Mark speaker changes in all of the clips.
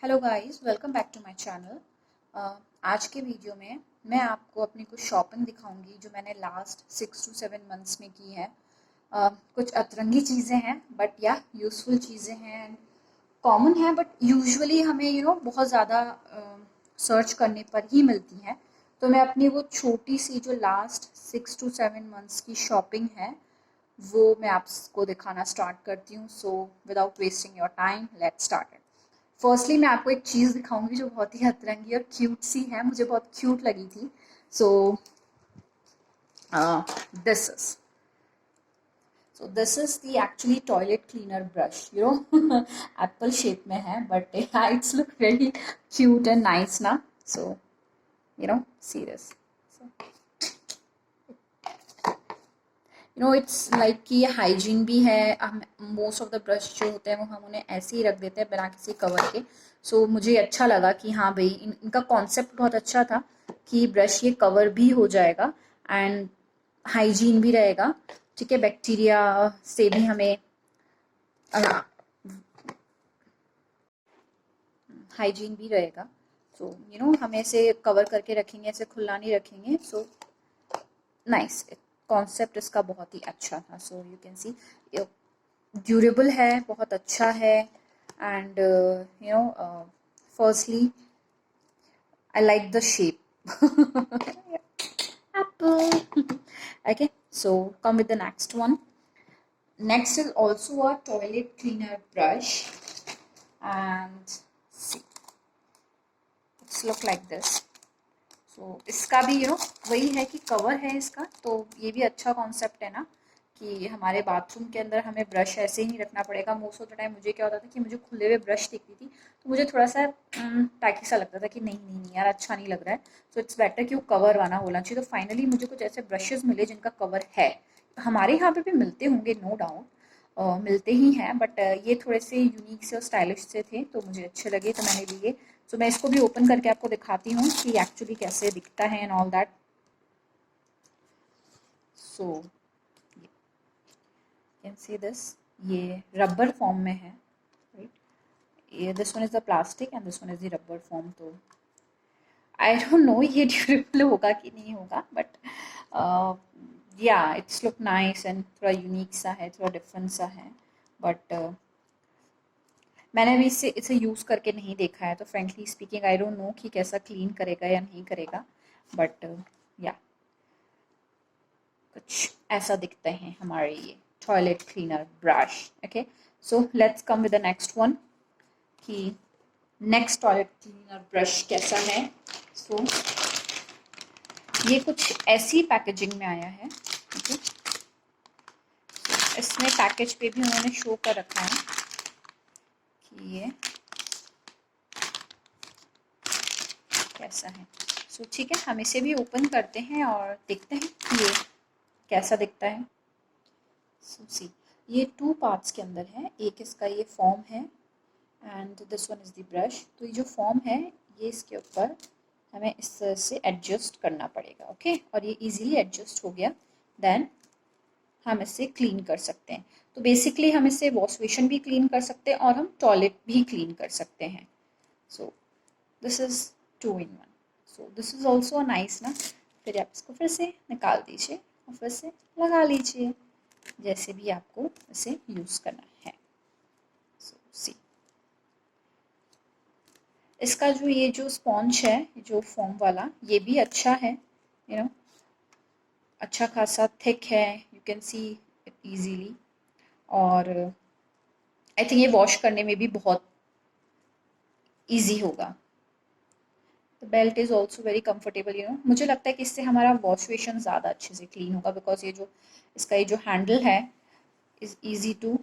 Speaker 1: Hello guys, welcome back to my channel. आज के video में मैं आपको अपनी कुछ शॉपिंग दिखाऊंगी जो मैंने लास्ट 6 to 7 मंथ्स में की है। कुछ अतरंगी चीज़ें हैं बट या यूज़फुल चीज़ें हैं, कॉमन है बट यूजुअली हमें बहुत ज़्यादा सर्च करने पर ही मिलती हैं। तो मैं अपनी वो छोटी सी जो लास्ट 6 to 7 मंथ्स की शॉपिंग है वो मैं आपको दिखाना स्टार्ट करती हूँ। So without wasting your time, let's start. Firstly मैं आपको एक चीज़ दिखाऊंगी जो बहुत ही अतरंगी और क्यूट सी है, मुझे बहुत क्यूट लगी थी। सो this is so this is the actually toilet cleaner brush, Apple shape में है but it's look very cute and nice ना। सो सी दिस। इट्स लाइक कि ये हाइजीन भी है। हम मोस्ट ऑफ द ब्रश जो होते हैं वो हम उन्हें ऐसे ही रख देते हैं बिना किसी कवर के। सो मुझे अच्छा लगा कि हाँ भाई, इनका कॉन्सेप्ट बहुत अच्छा था कि ब्रश ये कवर भी हो जाएगा एंड हाइजीन भी रहेगा। ठीक है, बैक्टीरिया से भी हमें हाइजीन भी रहेगा। सो हम ऐसे कवर करके रखेंगे, ऐसे खुला नहीं रखेंगे। सो नाइस, कॉन्सेप्ट इसका बहुत ही अच्छा था। So you can see durable है, बहुत अच्छा है। And firstly I like the shape apple. Okay, so come with the next one. Next is also a toilet cleaner brush, and see, it's look like this. So इसका भी वही है कि cover है इसका, तो ये भी अच्छा कॉन्सेप्ट है ना कि हमारे बाथरूम के अंदर हमें ब्रश ऐसे ही नहीं रखना पड़ेगा। मोस्ट ऑफ द टाइम मुझे क्या होता था कि मुझे खुले हुए ब्रश दिखती थी तो मुझे थोड़ा सा टैकी सा लगता था कि नहीं नहीं नहीं यार, अच्छा नहीं लग रहा है। सो इट्स बेटर कि वो कवर वाला होना चाहिए। तो फाइनली मुझे कुछ ऐसे ब्रशेज मिले जिनका कवर है। हमारे यहाँ पे भी मिलते होंगे, नो डाउट मिलते ही हैं, बट ये थोड़े से यूनिक से और स्टाइलिश से थे तो मुझे अच्छे लगे तो मैंने लिए। सो मैं इसको भी ओपन करके आपको दिखाती हूँ कि एक्चुअली कैसे दिखता है and all that. So can see this, ये रबर फॉर्म में है, राइट। ये this one is the plastic and this one is the rubber form. तो आई डोंट नो ये ड्यूरेबल होगा कि नहीं होगा, बट या इट्स लुक नाइस एंड थोड़ा यूनिक सा है, थोड़ा डिफरेंट सा है। बट मैंने अभी इसे इसे यूज़ करके नहीं देखा है, तो frankly speaking I don't know कि कैसा क्लीन करेगा या नहीं करेगा। बट या कुछ ऐसा दिखते हैं हमारे ये toilet cleaner brush. Okay, so let's come with the next one कि नेक्स्ट टॉयलेट क्लीनर ब्रश कैसा है। सो ये कुछ ऐसी पैकेजिंग में आया है। ओके, इसमें पैकेज पे भी उन्होंने शो कर रखा है कि ये कैसा है। सो ठीक है, हम इसे भी ओपन करते हैं और देखते हैं कि ये कैसा दिखता है। सो सी, ये 2 पार्ट्स के अंदर है। एक इसका ये फॉर्म है and this one is the brush. तो ये जो फॉर्म है ये इसके ऊपर हमें इस तरह से एडजस्ट करना पड़ेगा। ओके, और ये इजीली एडजस्ट हो गया। देन हम इसे क्लीन कर सकते हैं। तो बेसिकली हम इससे वॉश बेसिन भी क्लीन कर सकते हैं और हम टॉयलेट भी क्लीन कर सकते हैं। So this is 2 in 1। So this is also nice ना। फिर आप इसको फिर से निकाल दीजिए और फिर से लगा लीजिए, जैसे भी आपको इसे यूज़ करना है। सो सी, इसका जो ये जो स्पॉन्ज है, जो फोम वाला, ये भी अच्छा है। अच्छा खासा थिक है, you can see it easily. और आई थिंक ये वॉश करने में भी बहुत इजी होगा। The belt is also very comfortable. मुझे लगता है कि इससे हमारा वॉश बेसिन ज़्यादा अच्छे से क्लीन होगा बिकॉज ये जो इसका ये जो हैंडल है इज़ ईजी टू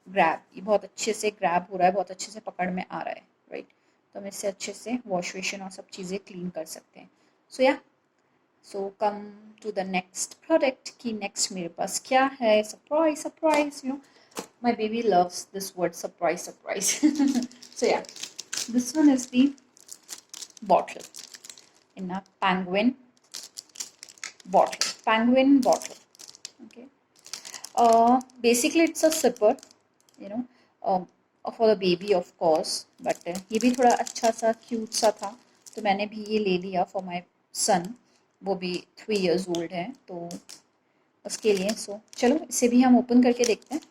Speaker 1: ग्रैब। ये बहुत अच्छे से ग्रैब हो रहा है, बहुत अच्छे से पकड़ में आ रहा है, राइट। तो हम इससे अच्छे से वॉश बेसिन और सब चीज़ें क्लीन कर सकते हैं। So yeah, so come to the next product कि नेक्स्ट मेरे पास क्या है। Surprise surprise, my baby loves this word surprise surprise. So yeah, this one is the bottle in a penguin bottle. Okay, basically it's a zipper, you know. और for the baby of course, but ये भी थोड़ा अच्छा सा cute सा था, तो मैंने भी ये ले लिया फॉर माई सन। वो भी 3 years ओल्ड है, तो उसके लिए। सो चलो इसे भी हम ओपन करके देखते हैं।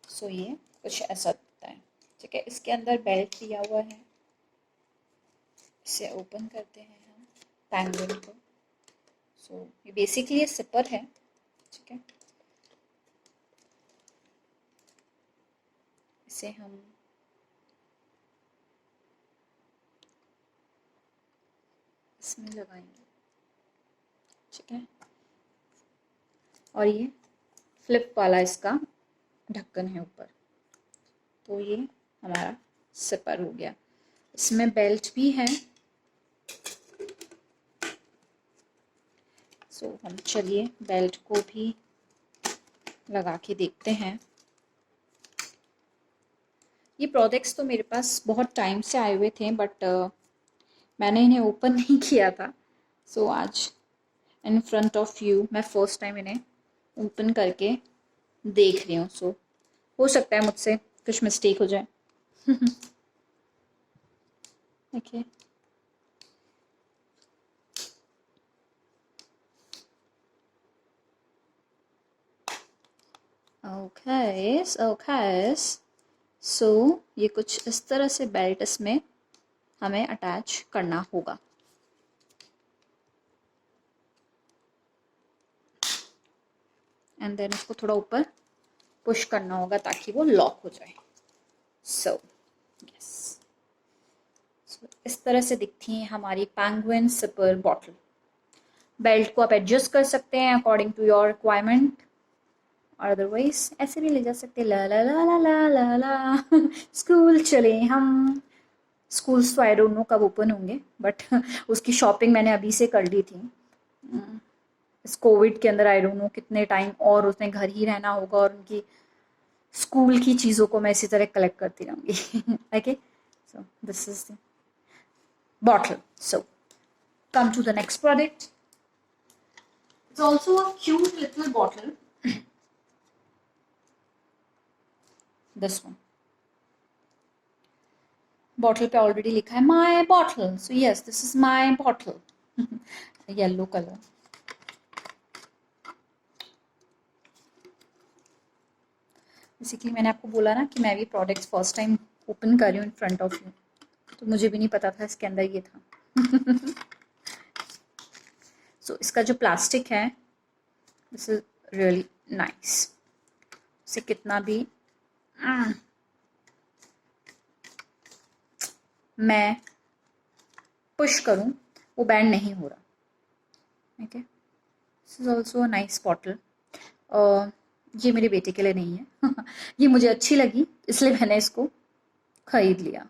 Speaker 1: सो ये कुछ ऐसा दिखता है, ठीक है। इसके अंदर बेल्ट दिया हुआ है। इसे ओपन करते हैं हम पेंगुइन को। सो ये बेसिकली सिपर है, ठीक है। इसे हम इसमें लगाएंगे, ठीक है। और ये फ्लिप वाला इसका ढक्कन है ऊपर, तो ये हमारा सिपर हो गया। इसमें बेल्ट भी है। सो हम चलिए बेल्ट को भी लगा के देखते हैं। ये प्रोडक्ट्स तो मेरे पास बहुत टाइम से आए हुए थे, बट मैंने इन्हें ओपन नहीं किया था। सो आज इन फ्रंट ऑफ यू मैं फर्स्ट टाइम इन्हें ओपन करके देख रही हूँ। सो हो सकता है मुझसे कुछ मिस्टेक हो जाए। Okay, okay, okay. सो ये कुछ इस तरह से बेल्ट इसमें हमें अटैच करना होगा। एंड देन इसको थोड़ा ऊपर पुश करना होगा ताकि वो लॉक हो जाए। सो यस, इस तरह से दिखती है हमारी पेंगुइन सिपर बॉटल। बेल्ट को आप एडजस्ट कर सकते हैं अकॉर्डिंग टू योर रिक्वायरमेंट, और अदरवाइज ऐसे भी ले जा सकते हैं। ला ला ला ला ला ला ला स्कूल चले हम। स्कूल्स तो आई डोंट नो कब ओपन होंगे, बट उसकी शॉपिंग मैंने अभी से कर ली थी। इस कोविड के अंदर आई डोंट नो कितने टाइम और उसने घर ही रहना होगा, और उनकी स्कूल की चीज़ों को मैं इसी तरह कलेक्ट करती रहूँगी। Okay, so this is the bottle. So come to the next product. It's also a cute little bottle. This one. Bottle पे already लिखा है my bottle. So yes, this is my bottle. Yellow color. Basically मैंने आपको बोला ना कि मैं भी प्रोडक्ट्स फर्स्ट टाइम ओपन कर रही हूँ इन फ्रंट ऑफ यू, तो मुझे भी नहीं पता था इसके अंदर ये था। सो इसका जो प्लास्टिक है, दिस इज रियली नाइस। इसे कितना भी मैं पुश करूं वो बैंड नहीं हो रहा। Okay, this is also a nice bottle. ये मेरे बेटे के लिए नहीं है। ये मुझे अच्छी लगी इसलिए मैंने इसको खरीद लिया।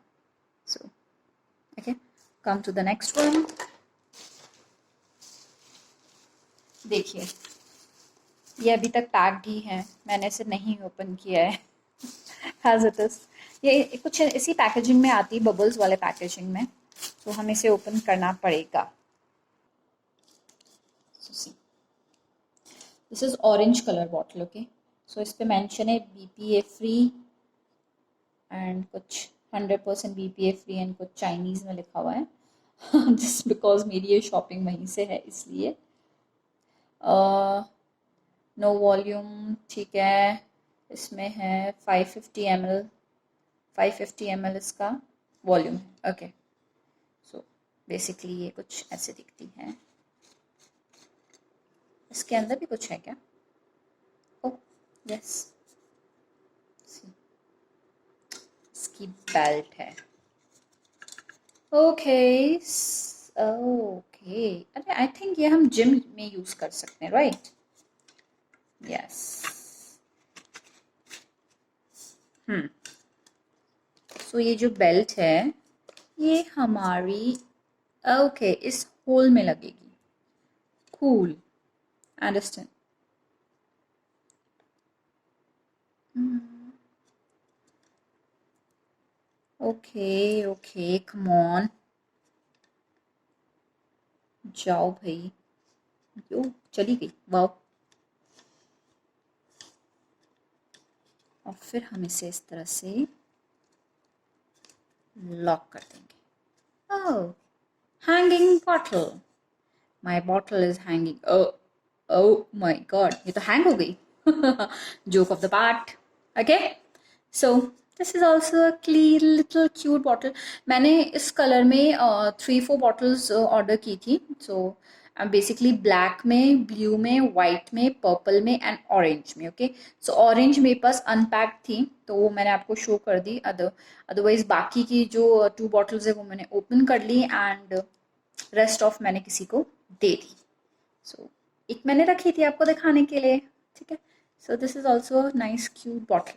Speaker 1: So okay, come to the next one. देखिए ये अभी तक पैक्ड ही है, मैंने इसे नहीं ओपन किया है। एज इट इज ये कुछ इसी पैकेजिंग में आती है, बबल्स वाले पैकेजिंग में, तो हमें इसे ओपन करना पड़ेगा। This is orange colour bottle. Okay, so इस पे मेंशन है BPA फ्री एंड कुछ 100% BPA फ्री एंड कुछ चाइनीज में लिखा हुआ है। जस्ट बिकॉज मेरी ये शॉपिंग वहीं से है इसलिए। नो वॉल्यूम, ठीक है। इसमें है 550 ml, 550 ml इसका वॉल्यूम है। ओके, सो बेसिकली ये कुछ ऐसे दिखती है। इसके अंदर भी कुछ है क्या? ओह यस, इसकी बेल्ट है। ओके, ओके, अरे आई थिंक ये हम जिम में यूज कर सकते हैं, राइट? यस। सो ये जो बेल्ट है ये हमारी ओके इस होल में लगेगी। Cool, understand. Okay okay, come on, जाओ भाई। यो चली गई, वाओ। और फिर हम इसे इस तरह से लॉक कर देंगे। Oh, hanging bottle, my bottle is hanging. Oh my god, ये तो हैंग हो गई। Joke of the part. Okay, so this is also a clean little cute bottle. मैंने इस कलर में 3-4 बॉटल्स ऑर्डर की थी। सो बेसिकली ब्लैक में, ब्लू में, वाइट में, पर्पल में एंड ऑरेंज में। ओके, सो ऑरेंज मेरे पास अनपैक्ड थी तो वो मैंने आपको शो कर दी। अदरवाइज बाकी की जो 2 बॉटल्स है वो मैंने ओपन कर ली एंड रेस्ट ऑफ मैंने किसी को दे दी। सो एक मैंने रखी थी आपको दिखाने के लिए। ठीक है, सो this is also nice cute bottle.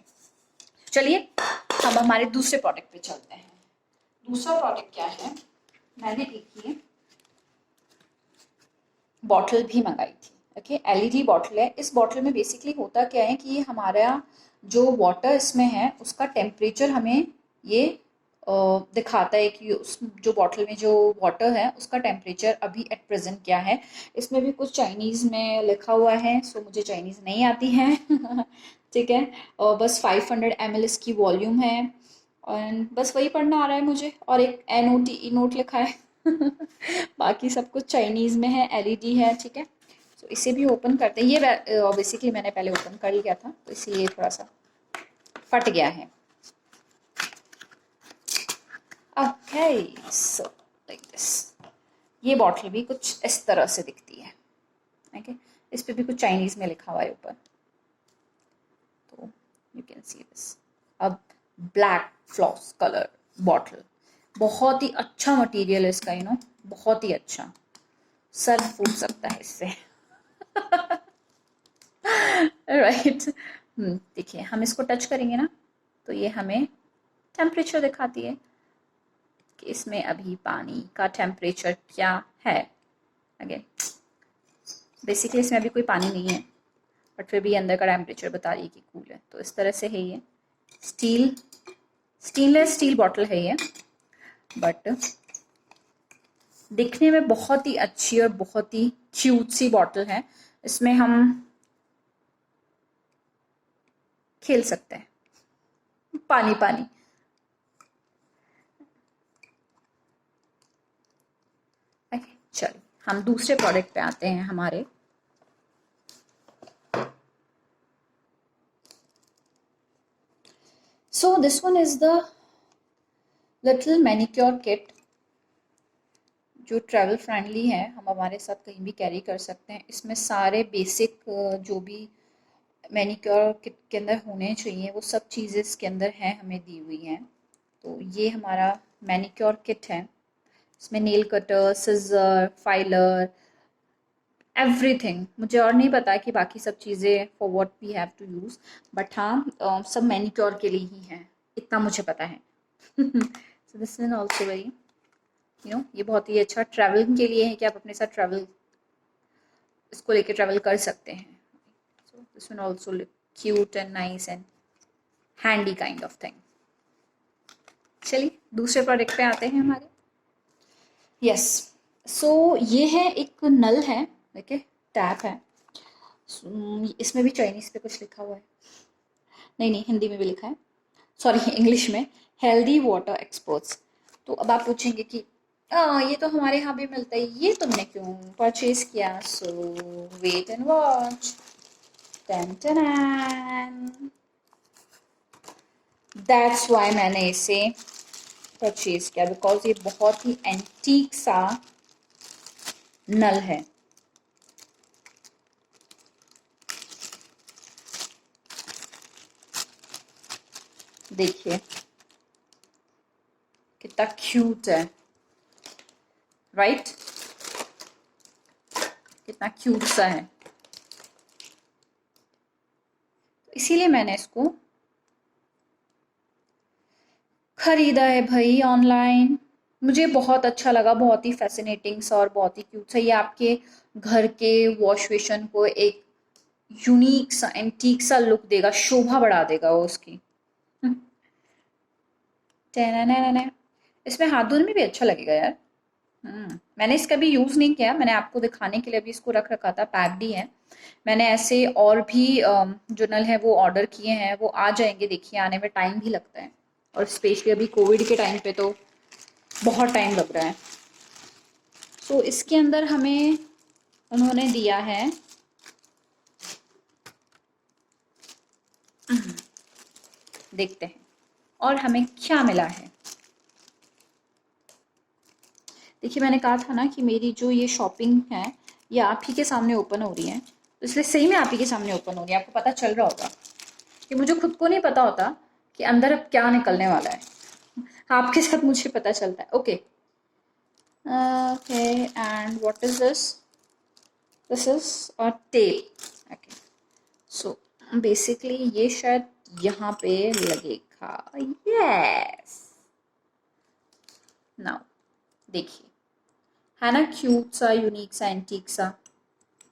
Speaker 1: चलिए हम हमारे दूसरे प्रोडक्ट पे चलते हैं। दूसरा प्रोडक्ट क्या है, मैंने एक ये बॉटल भी मंगाई थी। ओके, एलईडी बॉटल है। इस बॉटल में बेसिकली होता क्या है कि हमारा जो वाटर इसमें है उसका टेम्परेचर हमें ये दिखाता है कि उस जो बॉटल में जो वाटर है उसका टेम्परेचर अभी एट प्रेजेंट क्या है। इसमें भी कुछ चाइनीज़ में लिखा हुआ है, सो मुझे चाइनीज़ नहीं आती है। ठीक है, और बस 500 ml इसकी वॉल्यूम है और बस वही पढ़ना आ रहा है मुझे, और एक NOT नोट लिखा है। बाकी सब कुछ चाइनीज़ में है, एलईडी है। ठीक है, तो इसे भी ओपन करते हैं। ये बेसिकली मैंने पहले ओपन कर लिया था तो इसलिए थोड़ा सा फट गया है। ओके, सो लाइक दिस, ये बॉटल भी कुछ इस तरह से दिखती है। ओके, इस पे भी कुछ चाइनीज़ में लिखा हुआ है ऊपर, तो यू कैन सी दिस। अब ब्लैक फ्लॉस कलर बॉटल, बहुत ही अच्छा मटेरियल है इसका, बहुत ही अच्छा, सर फूट सकता है इससे। राइट। देखिए हम इसको टच करेंगे ना तो ये हमें टेम्परेचर दिखाती है कि इसमें अभी पानी का टेम्परेचर क्या है। अगेन बेसिकली इसमें अभी कोई पानी नहीं है बट फिर भी अंदर का टेम्परेचर बता रही है कि कूल है। तो इस तरह से है ये स्टेनलेस स्टील बॉटल है ये, बट दिखने में बहुत ही अच्छी और बहुत ही क्यूट सी बॉटल है। इसमें हम खेल सकते हैं, पानी पानी। चलिए हम दूसरे प्रोडक्ट पे आते हैं हमारे। सो this one is the little manicure kit जो ट्रैवल फ्रेंडली है, हम हमारे साथ कहीं भी कैरी कर सकते हैं। इसमें सारे बेसिक जो भी मैनिक्योर किट के अंदर होने चाहिए वो सब चीज़ें इसके अंदर हैं, हमें दी हुई हैं। तो ये हमारा मैनिक्योर किट है। इसमें nail cutter, scissor, filer, everything. मुझे और नहीं पता कि बाकी सब चीज़ें for what we have to use, but हाँ सब मैनिक्योर के लिए ही हैं, इतना मुझे पता है। सो दिस इज ऑल्सो वेरी ये बहुत ही अच्छा ट्रैवलिंग के लिए है कि आप अपने साथ इसको लेके ट्रैवल कर सकते हैं। सो this one also look cute and nice and handy kind of thing. चलिए दूसरे प्रोडक्ट पे आते हैं हमारे। यस, सो ये है एक नल है, देखिए टैप है। इसमें भी चाइनीज़ पे कुछ लिखा हुआ है, नहीं नहीं हिंदी में भी लिखा है, सॉरी इंग्लिश में, हेल्दी वाटर एक्सपर्ट्स। तो अब आप पूछेंगे कि ये तो हमारे यहाँ भी मिलता है, ये तुमने क्यों परचेज किया? So wait and watch. That's why मैंने इसे परचेज किया, बिकॉज ये बहुत ही एंटीक सा नल है। देखिए कितना क्यूट है, राइट? कितना क्यूट सा है, तो इसीलिए मैंने इसको खरीदा है भाई ऑनलाइन। मुझे बहुत अच्छा लगा, बहुत ही फैसिनेटिंग सा और बहुत ही क्यूट सा। ये आपके घर के वॉश बेसिन को एक यूनिक सा एंटीक सा लुक देगा, शोभा बढ़ा देगा वो उसकी। इसमें हाथ धोने में भी अच्छा लगेगा यार। मैंने इसका भी यूज़ नहीं किया, मैंने आपको दिखाने के लिए अभी इसको रख रखा था, पैक्ड ही है। मैंने ऐसे और भी जो नल है वो ऑर्डर किए हैं, वो आ जाएंगे, देखिए आने में टाइम भी लगता है, और स्पेशली अभी कोविड के टाइम पे तो बहुत टाइम लग रहा है। सो इसके अंदर हमें उन्होंने दिया है देखते हैं और हमें क्या मिला है। देखिए मैंने कहा था ना कि मेरी जो ये शॉपिंग है ये आप ही के सामने ओपन हो रही है, तो इसलिए सही में आप ही के सामने ओपन हो रही है, आपको पता चल रहा होगा कि मुझे खुद को नहीं पता होता कि अंदर अब क्या निकलने वाला है, आपके साथ मुझे पता चलता है। Okay okay, and what is this? This is a tape. Okay, so basically ये शायद यहाँ पे लगेगा। यस, नाउ देखिए, है ना क्यूट सा, यूनिक सा, एंटीक सा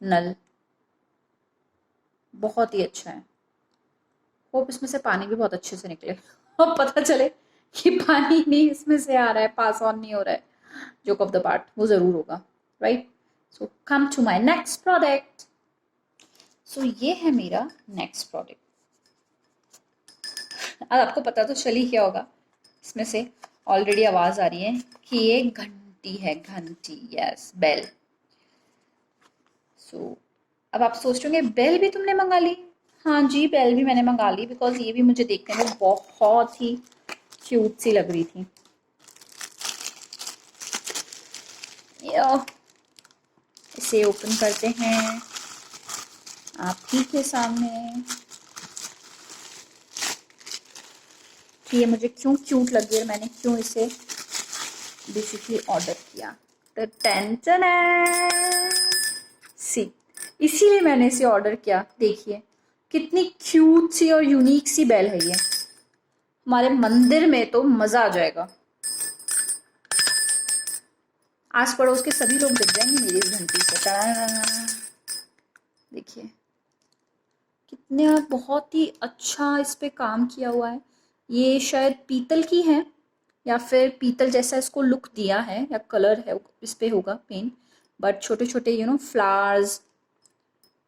Speaker 1: नल, बहुत ही अच्छा है। होप इसमें से पानी भी बहुत अच्छे से निकले और पता चले कि पानी नहीं इसमें से आ रहा है, पास ऑन नहीं हो रहा है। जोक ऑफ द पार्ट वो जरूर होगा, right? So come to my next product. So ये है मेरा नेक्स्ट प्रोडक्ट। अब आपको पता तो चल ही गया होगा, इसमें से ऑलरेडी आवाज आ रही है कि ये घंटी है, घंटी, यस, बेल। सो अब आप सोच रहे होंगे बेल भी तुमने मंगा ली? हाँ जी, बेल भी मैंने मंगा ली, बिकॉज ये भी मुझे देखने में बहुत ही क्यूट सी लग रही थी। इसे ओपन करते हैं आप ही के सामने कि ये मुझे क्यों क्यूट लगी और मैंने क्यों इसे बेसिकली ऑर्डर किया। तो टेंशन है सी, इसीलिए मैंने इसे ऑर्डर किया। देखिए कितनी क्यूट सी और यूनिक सी बेल है ये, हमारे मंदिर में तो मजा आ जाएगा। आस पड़ोस के सभी लोग जग जाएंगे मेरी इस घंटी से। देखिए कितने, बहुत ही अच्छा इस पे काम किया हुआ है। ये शायद पीतल की है या फिर पीतल जैसा इसको लुक दिया है, या कलर है इस पे होगा पेंट, बट छोटे छोटे फ्लावर्स,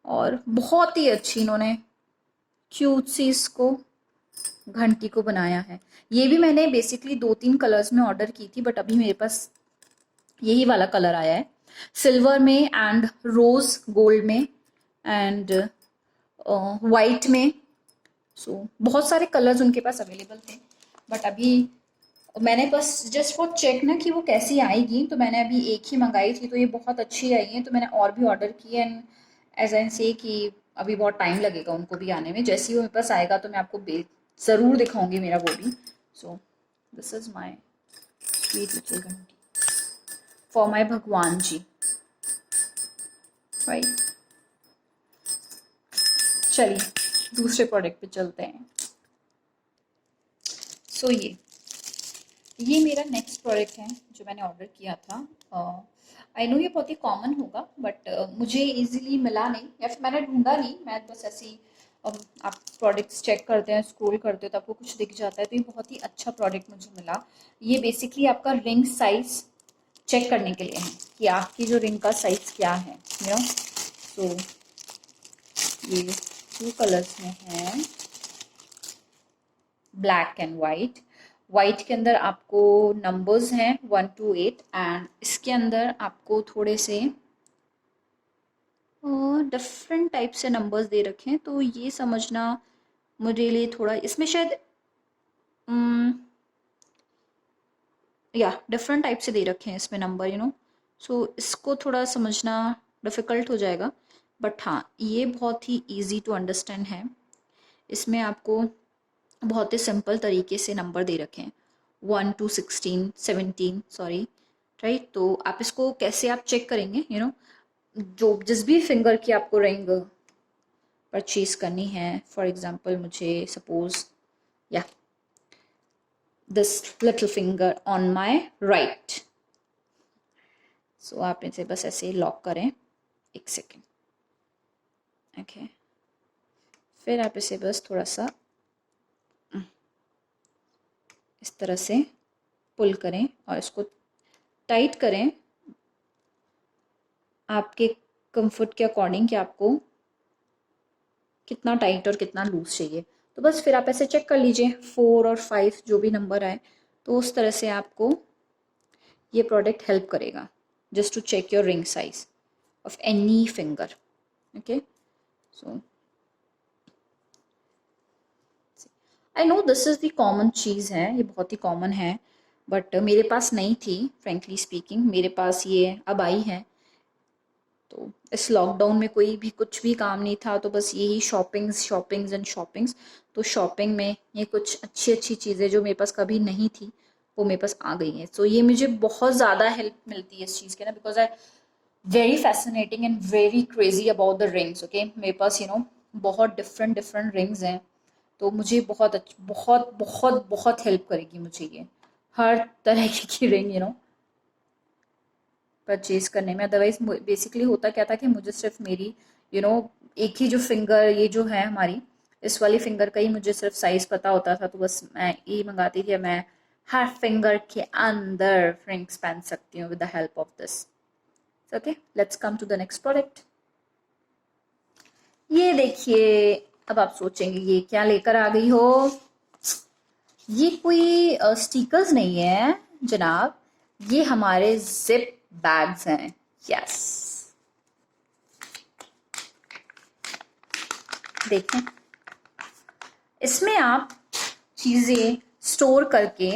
Speaker 1: और बहुत ही अच्छी इन्होंने क्यूट सी इसको घंटी को बनाया है। ये भी मैंने बेसिकली 2-3 कलर्स में ऑर्डर की थी, बट अभी मेरे पास यही वाला कलर आया है, सिल्वर में एंड रोज गोल्ड में एंड वाइट में। सो बहुत सारे कलर्स उनके पास अवेलेबल थे, बट अभी मैंने बस जस्ट फॉर चेक ना कि वो कैसी आएगी, तो मैंने अभी एक ही मंगाई थी, तो ये बहुत अच्छी आई है, तो मैंने और भी ऑर्डर की। एंड एज एन से कि अभी बहुत टाइम लगेगा उनको भी आने में, जैसे ही वो मेरे पास आएगा तो मैं आपको ज़रूर दिखाऊंगी मेरा वो भी। So this is my sweet little घंटी फॉर माई भगवान जी, राइट? चलिए दूसरे प्रोडक्ट पे चलते हैं। सो ये मेरा नेक्स्ट प्रोडक्ट है जो मैंने ऑर्डर किया था। आई नो ये बहुत ही कॉमन होगा, बट मुझे इजीली मिला नहीं, या फिर मैंने ढूंढा नहीं, मैं बस ऐसे ही आप प्रोडक्ट्स चेक करते हैं, स्क्रॉल करते हो तो आपको कुछ दिख जाता है, तो ये बहुत ही अच्छा प्रोडक्ट मुझे मिला। ये बेसिकली आपका रिंग साइज चेक करने के लिए है कि आपकी जो रिंग का साइज क्या है, यू नो। सो ये 2 कलर्स में है, ब्लैक एंड वाइट। वाइट के अंदर आपको नंबर्स हैं 1 to 8, एंड इसके अंदर आपको थोड़े से डिफरेंट टाइप से नंबर्स दे रखे हैं, तो ये समझना मेरे लिए थोड़ा, इसमें शायद या डिफरेंट टाइप से दे रखे हैं इसमें नंबर, सो इसको थोड़ा समझना डिफ़िकल्ट हो जाएगा, बट हाँ ये बहुत ही इजी टू अंडरस्टैंड है। इसमें आपको बहुत ही सिंपल तरीके से नंबर दे रखे हैं 1 to 16, 17, सॉरी, राइट? तो आप इसको कैसे आप चेक करेंगे, जो जिस भी फिंगर की आपको रिंग परचेज करनी है, फॉर एग्जांपल मुझे suppose yeah this little finger on my right, so आप इसे बस ऐसे लॉक करें, 1 सेकेंड, ओके। फिर आप इसे बस थोड़ा सा इस तरह से पुल करें और इसको टाइट करें आपके कंफर्ट के अकॉर्डिंग कि आपको कितना टाइट और कितना लूज चाहिए। तो बस फिर आप ऐसे चेक कर लीजिए 4 और 5 जो भी नंबर आए, तो उस तरह से आपको ये प्रोडक्ट हेल्प करेगा just to check your ring size of any finger. Okay, so I know this is the common चीज़ है, ये बहुत ही कॉमन है, बट मेरे पास नहीं थी फ्रेंकली स्पीकिंग, मेरे पास ये अब आई है। तो इस लॉकडाउन में कोई भी कुछ भी काम नहीं था, तो बस यही शॉपिंग्स एंड शॉपिंग्स। तो शॉपिंग में ये कुछ अच्छी अच्छी चीज़ें जो मेरे पास कभी नहीं थी वो मेरे पास आ गई हैं। सो ये मुझे बहुत ज़्यादा हेल्प मिलती है इस चीज़ के ना, because I very fascinating and very crazy about the rings. Okay, मेरे पास बहुत डिफरेंट डिफरेंट रिंग्स हैं, तो मुझे बहुत बहुत बहुत हेल्प करेगी मुझे ये हर तरह की रिंग परचेज करने में। अदरवाइज बेसिकली होता क्या था कि मुझे सिर्फ मेरी एक ही जो फिंगर ये जो है हमारी इस वाली फिंगर का ही मुझे सिर्फ साइज पता होता था, तो बस मैं यही मंगाती थी, मैं हर फिंगर के अंदर रिंग्स पहन सकती हूँ with the help of this. Okay, let's come to the next product. ये देखिए, अब आप सोचेंगे ये क्या लेकर आ गई हो। ये कोई स्टिकर्स नहीं है जनाब, ये हमारे जिप बैग्स हैं। यस, देखें, इसमें आप चीज़ें स्टोर करके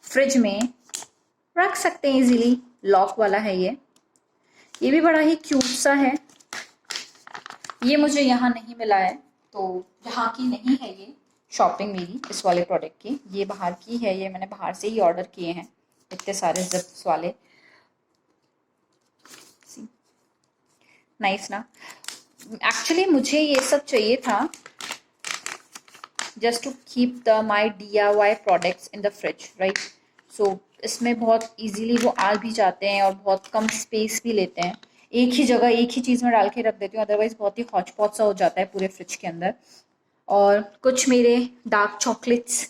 Speaker 1: फ्रिज में रख सकते हैं इजीली। लॉक वाला है ये भी बड़ा ही क्यूट सा है। ये मुझे यहाँ नहीं मिला है, तो यहाँ की नहीं है ये शॉपिंग मेरी इस वाले प्रोडक्ट की, ये बाहर की है, ये मैंने बाहर से ही ऑर्डर किए हैं इतने सारे जिप्स वाले। नाइस ना। एक्चुअली मुझे ये सब चाहिए था just to keep the my DIY products in the fridge, right. So इसमें बहुत इजीली वो आ भी जाते हैं और बहुत कम स्पेस भी लेते हैं। एक ही जगह एक ही चीज़ में डाल के रख देती हूँ, अदरवाइज बहुत ही हौच पौच सा हो जाता है पूरे फ्रिज के अंदर। और कुछ मेरे डार्क चॉकलेट्स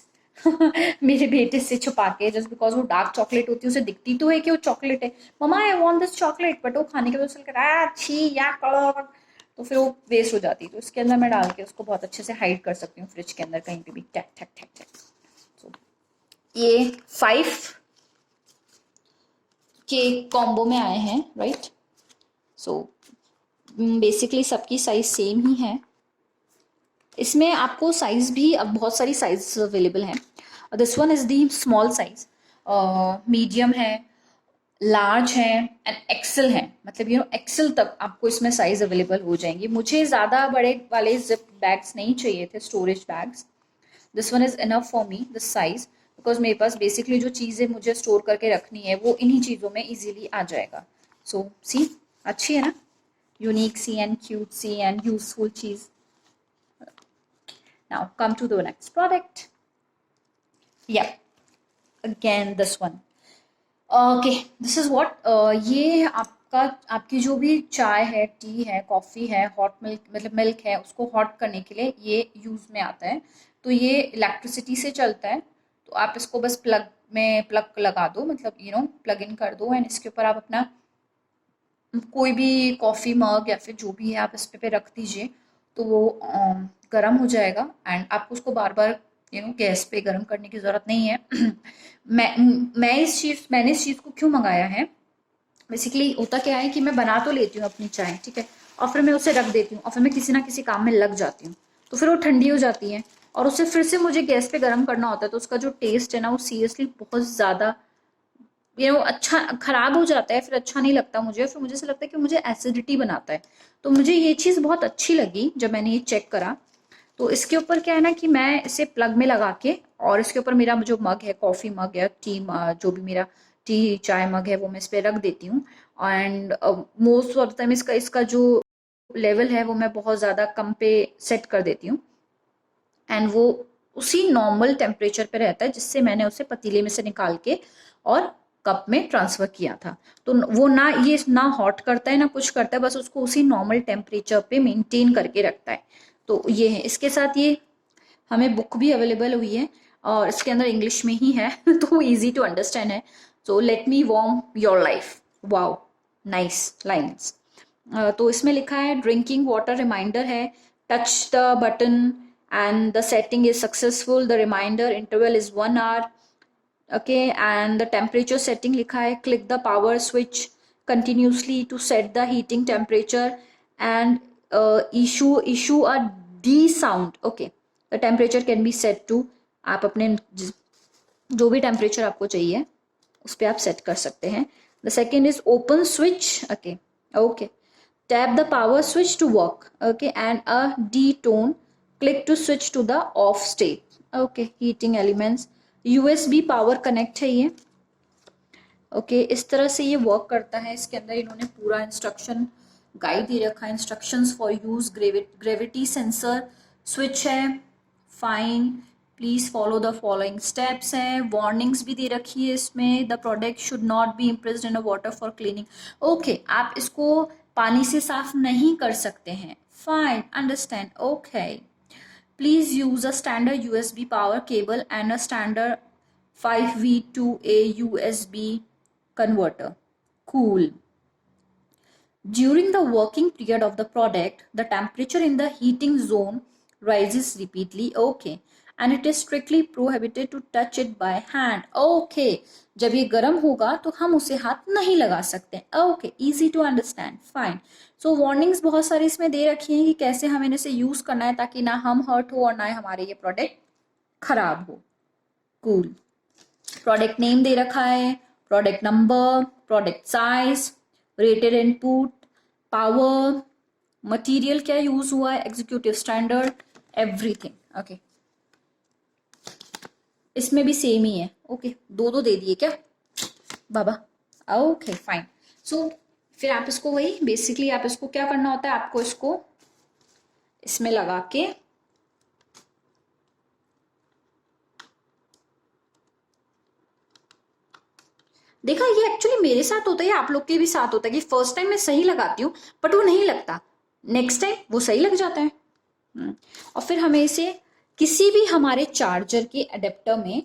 Speaker 1: मेरे बेटे से छुपा के, जस्ट बिकॉज वो डार्क चॉकलेट होती है, उसे दिखती तो है कि वो चॉकलेट है, mama I want this chocolate, but वो खाने के बाद उसे लगता है छी या कड़क, तो फिर वो वेस्ट हो जाती है। तो इसके अंदर मैं डाल के उसको बहुत अच्छे से हाइड कर सकती हूँ फ्रिज के अंदर कहीं पे भी, टैक टैक टैक टैक। तो ये 5 के कॉम्बो में आए हैं, राइट। सो बेसिकली सबकी साइज सेम ही है। इसमें आपको साइज भी अब बहुत सारी साइज अवेलेबल हैं। This one is the small size, medium है, लार्ज है एंड एक्सेल है, मतलब एक्सेल तक आपको इसमें साइज अवेलेबल हो जाएंगी। मुझे ज़्यादा बड़े वाले जिप बैग्स नहीं चाहिए थे, storage bags. This one is enough for me this size, because मेरे पास बेसिकली जो चीज़ें मुझे स्टोर करके रखनी है वो इन्हीं चीज़ों में इजीली आ जाएगा। सो सी, अच्छी है ना, यूनिक सी एंड क्यूट सी एंड यूजफुल चीज़। Now come to the next product. Yeah, again this one. Okay, this is what ये आपकी जो भी चाय है, टी है, कॉफ़ी है, हॉट मिल्क मतलब मिल्क है, उसको हॉट करने के लिए ये यूज़ में आता है। तो ये इलेक्ट्रिसिटी से चलता है, तो आप इसको बस प्लग लगा दो, मतलब प्लग इन कर दो, एंड इसके ऊपर आप अपना कोई भी कॉफ़ी मग या फिर जो भी है आप इस पे रख दीजिए, तो वो गर्म हो जाएगा। एंड आपको उसको बार बार गैस पे गर्म करने की ज़रूरत नहीं है। मैंने इस चीज़ को क्यों मंगाया है, बेसिकली होता क्या है कि मैं बना तो लेती हूँ अपनी चाय, ठीक है, और फिर मैं उसे रख देती हूँ और फिर मैं किसी ना किसी काम में लग जाती हूँ, तो फिर वो ठंडी हो जाती है और उसे फिर से मुझे गैस पे गर्म करना होता है, तो उसका जो टेस्ट है ना वो सीरियसली बहुत ज़्यादा अच्छा खराब हो जाता है, फिर अच्छा नहीं लगता मुझे, फिर मुझे ऐसा लगता है कि मुझे एसिडिटी बनाता है। तो मुझे ये चीज़ बहुत अच्छी लगी जब मैंने ये चेक करा। तो इसके ऊपर क्या है ना कि मैं इसे प्लग में लगा के, और इसके ऊपर मेरा जो मग है, कॉफ़ी मग या टी जो भी मेरा टी चाय मग है, वो मैं इस पर रख देती हूँ। And most of the time इसका इसका जो लेवल है वो मैं बहुत ज़्यादा कम पे सेट कर देती हूँ, एंड वो उसी नॉर्मल टेम्परेचर पे रहता है जिससे मैंने उसे पतीले में से निकाल के और कप में ट्रांसफ़र किया था। तो वो ना हॉट करता है ना कुछ करता है, बस उसको उसी नॉर्मल टेम्परेचर पे मेंटेन करके रखता है। तो ये है, इसके साथ ये हमें बुक भी अवेलेबल हुई है और इसके अंदर इंग्लिश में ही है तो इजी टू अंडरस्टैंड है। So let me warm your life, wow nice lines. तो इसमें लिखा है ड्रिंकिंग वाटर रिमाइंडर है, touch the button and the setting is successful, the reminder interval is 1 hour. Okay, and the temperature setting लिखा है, click the power switch continuously to set the heating temperature and issue a D sound. Okay, the temperature can be set to, आप अपने जो भी temperature आपको चाहिए उस पर आप सेट कर सकते हैं. The second is open switch. Okay okay, tap the power switch to work. Okay, and a D tone, click to switch to the off state. Okay, heating elements, USB power connect है ये. Okay, इस तरह से ये work करता है. इसके अंदर इन्होंने पूरा इंस्ट्रक्शन गाइड दे रखा है, instructions for use, gravity sensor switch है, fine, please follow the following steps है, वार्निंग्स भी दे रखी है इसमें, the product should not be impressed in a water for cleaning. Okay, आप इसको पानी से साफ नहीं कर सकते हैं, fine, understand. Okay, please use a standard USB power cable and a standard 5V to a USB converter. Cool. During the working period of the product, the temperature in the heating zone rises repeatedly. Okay. And it is strictly prohibited to touch it by hand. Okay. जब ये गर्म होगा तो हम उसे हाथ नहीं लगा सकते. Okay. Easy to understand. Fine. So warnings बहुत सारी इसमें दे रखी हैं कि कैसे हमें इसे यूज करना है ताकि ना हम हर्ट हो और ना हमारे ये प्रोडक्ट खराब हो. Cool. प्रोडक्ट नेम दे रखा है, product number, product size, rated input, power, material क्या यूज हुआ है, एग्जीक्यूटिव स्टैंडर्ड, एवरीथिंग. ओके, इसमें भी सेम ही है. ओके, दो दे दिए क्या बाबा. Okay fine. सो फिर आप इसको वही बेसिकली आप इसको क्या करना होता है, आपको इसको इसमें लगा के देखा, ये एक्चुअली मेरे साथ होता है, आप लोग के भी साथ होता है कि फर्स्ट टाइम मैं सही लगाती हूँ बट वो नहीं लगता, नेक्स्ट टाइम वो सही लग जाता है. और फिर हमें इसे किसी भी हमारे चार्जर के अडेप्टर में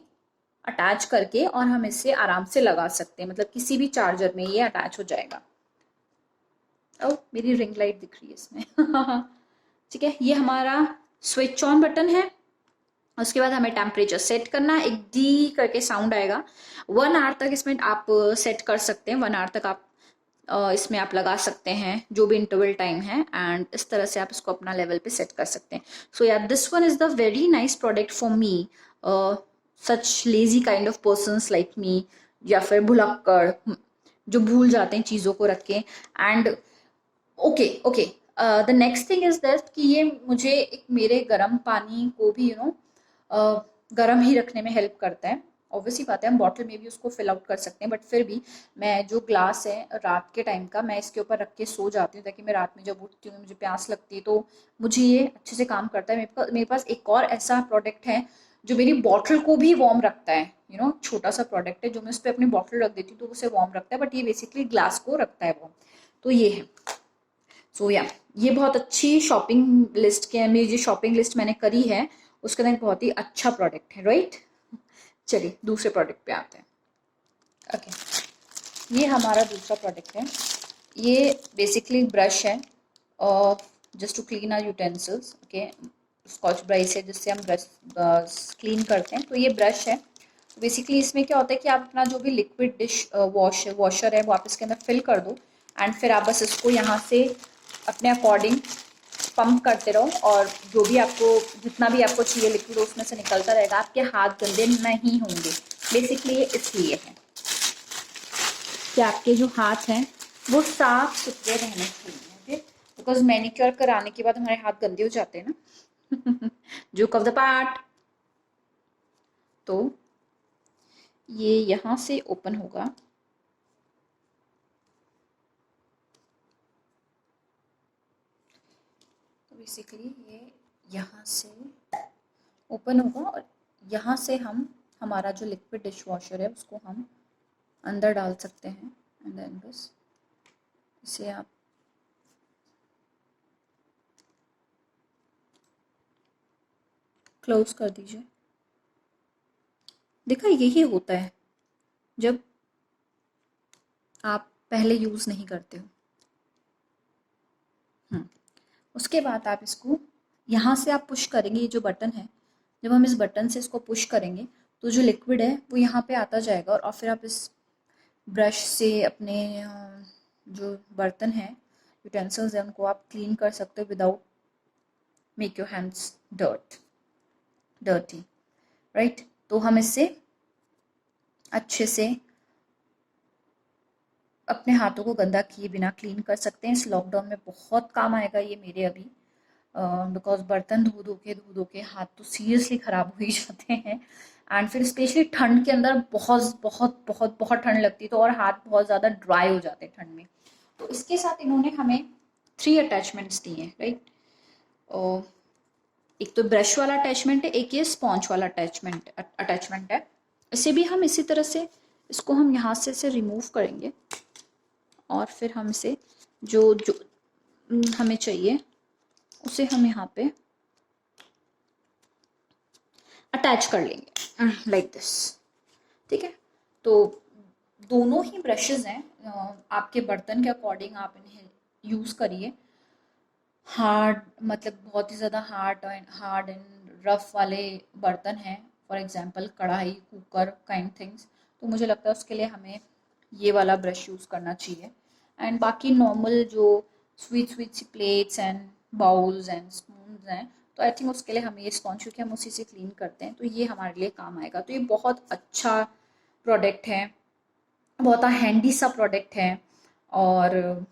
Speaker 1: अटैच करके और हम इसे आराम से लगा सकते हैं, मतलब किसी भी चार्जर में ये अटैच हो जाएगा. ओ, मेरी रिंग लाइट दिख रही है इसमें. ठीक है, ये हमारा स्विच ऑन बटन है. उसके बाद हमें टेम्परेचर सेट करना है, एक डी करके साउंड आएगा. 1 hour तक इसमें आप सेट कर सकते हैं, 1 hour तक आप इसमें आप लगा सकते हैं जो भी इंटरवल टाइम है, एंड इस तरह से आप इसको अपना लेवल पे सेट कर सकते हैं. सो या this one is the very nice product for me, such lazy kind of persons like me, या फिर भुलक्कड़ जो भूल जाते हैं चीज़ों को रख के. And okay okay, the next thing is that कि ये मुझे एक मेरे गर्म पानी को भी गर्म ही रखने में हेल्प करता है. ऑब्वियसली बात है, हम बॉटल में भी उसको फिल आउट कर सकते हैं, बट फिर भी मैं जो ग्लास है रात के टाइम का मैं इसके ऊपर रख के सो जाती हूँ ताकि मैं रात में जब उठती हूँ मुझे प्यास लगती है तो मुझे ये अच्छे से काम करता है. मेरे पास एक और ऐसा प्रोडक्ट है जो मेरी बॉटल को भी वार्म रखता है. छोटा सा प्रोडक्ट है जो मैं उस पर अपनी बॉटल रख देती हूँ तो उसे वार्म रखता है, बट ये बेसिकली ग्लास को रखता है वो. तो ये है. सो या ये बहुत अच्छी शॉपिंग लिस्ट के, मेरी जो शॉपिंग लिस्ट मैंने करी है उसके अंदर बहुत ही अच्छा प्रोडक्ट है, राइट. चलिए दूसरे प्रोडक्ट पे आते हैं. ओके, ये हमारा दूसरा प्रोडक्ट है. ये बेसिकली ब्रश है और just to clean our utensils. Okay, Scotch Brite है जिससे हम ब्रश क्लीन करते हैं. तो ये ब्रश है. बेसिकली इसमें क्या होता है कि आप अपना जो भी लिक्विड डिश वॉशर है वो आप इसके अंदर फिल कर दो, एंड फिर आप बस इसको यहाँ से अपने अकॉर्डिंग पंप करते रहो और जो भी आपको जितना भी आपको चाहिए लिक्विड उसमें से निकलता रहेगा. आपके हाथ गंदे नहीं होंगे. बेसिकली ये इसलिए है कि आपके जो हाथ हैं वो साफ सुथरे रहने चाहिए. ओके, बिकॉज मैनिक्योर कराने के बाद हमारे हाथ गंदे हो जाते हैं ना. Joke of the part. तो ये यहाँ से ओपन होगा. तो बेसिकली ये यहाँ से ओपन होगा और यहाँ से हम हमारा जो लिक्विड डिश वॉशर है उसको हम अंदर डाल सकते हैं. एंड देन बस इसे आप क्लोज कर दीजिए. देखा, यही होता है जब आप पहले यूज़ नहीं करते हो. उसके बाद आप इसको यहाँ से आप पुश करेंगे, ये जो बटन है, जब हम इस बटन से इसको पुश करेंगे तो जो लिक्विड है वो यहाँ पे आता जाएगा, और फिर आप इस ब्रश से अपने जो बर्तन हैं, यूटेंसिल्स हैं, उनको आप क्लीन कर सकते हो without make your hands dirty, right. तो हम इससे अच्छे से अपने हाथों को गंदा किए बिना क्लीन कर सकते हैं। इस लॉकडाउन में बहुत काम आएगा ये मेरे अभी, बिकॉज बर्तन धो धो के हाथ तो सीरियसली ख़राब हो ही जाते हैं। एंड फिर स्पेशली ठंड के अंदर बहुत बहुत बहुत बहुत ठंड लगती है, तो और हाथ बहुत ज़्यादा ड्राई हो जाते हैं ठंड में। तो इसके साथ इन्होंने हमें 3 अटैचमेंट्स दिए हैं, राइट। एक तो ब्रश वाला अटैचमेंट है, एक ये स्पॉन्ज वाला अटैचमेंट है। इसे भी हम इसी तरह से इसको हम यहाँ से रिमूव करेंगे, और फिर हम इसे जो जो हमें चाहिए उसे हम यहाँ पे अटैच कर लेंगे लाइक दिस, ठीक है। तो दोनों ही ब्रशेस हैं, आपके बर्तन के अकॉर्डिंग आप इन्हें यूज़ करिए। हार्ड मतलब बहुत ही ज़्यादा हार्ड एंड रफ वाले बर्तन हैं, फॉर एग्जांपल कढ़ाई, कुकर काइंड थिंग्स, तो मुझे लगता है उसके लिए हमें ये वाला ब्रश यूज़ करना चाहिए। एंड बाकी नॉर्मल जो स्वीट सी plates and bowls and spoons हैं, तो आई थिंक उसके लिए हमें ये स्पॉन्ज, क्योंकि हम उसी से क्लीन करते हैं, तो ये हमारे लिए काम आएगा। तो ये बहुत अच्छा प्रोडक्ट है, बहुत हैंडी सा प्रोडक्ट है, और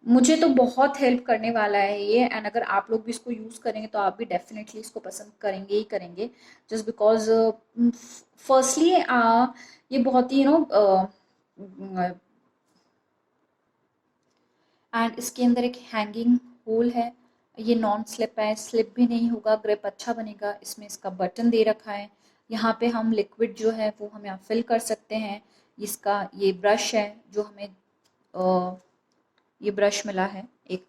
Speaker 1: मुझे तो बहुत हेल्प करने वाला है ये। एंड अगर आप लोग भी इसको यूज़ करेंगे तो आप भी डेफिनेटली इसको पसंद करेंगे ही करेंगे, जस्ट बिकॉज फर्स्टली ये बहुत ही एंड इसके अंदर एक हैंगिंग होल है, ये नॉन स्लिप है, स्लिप भी नहीं होगा, ग्रिप अच्छा बनेगा। इसमें इसका बटन दे रखा है, यहाँ पे हम लिक्विड जो है वो हम यहाँ फिल कर सकते हैं। इसका ये ब्रश है जो हमें ये ब्रश मिला है एक,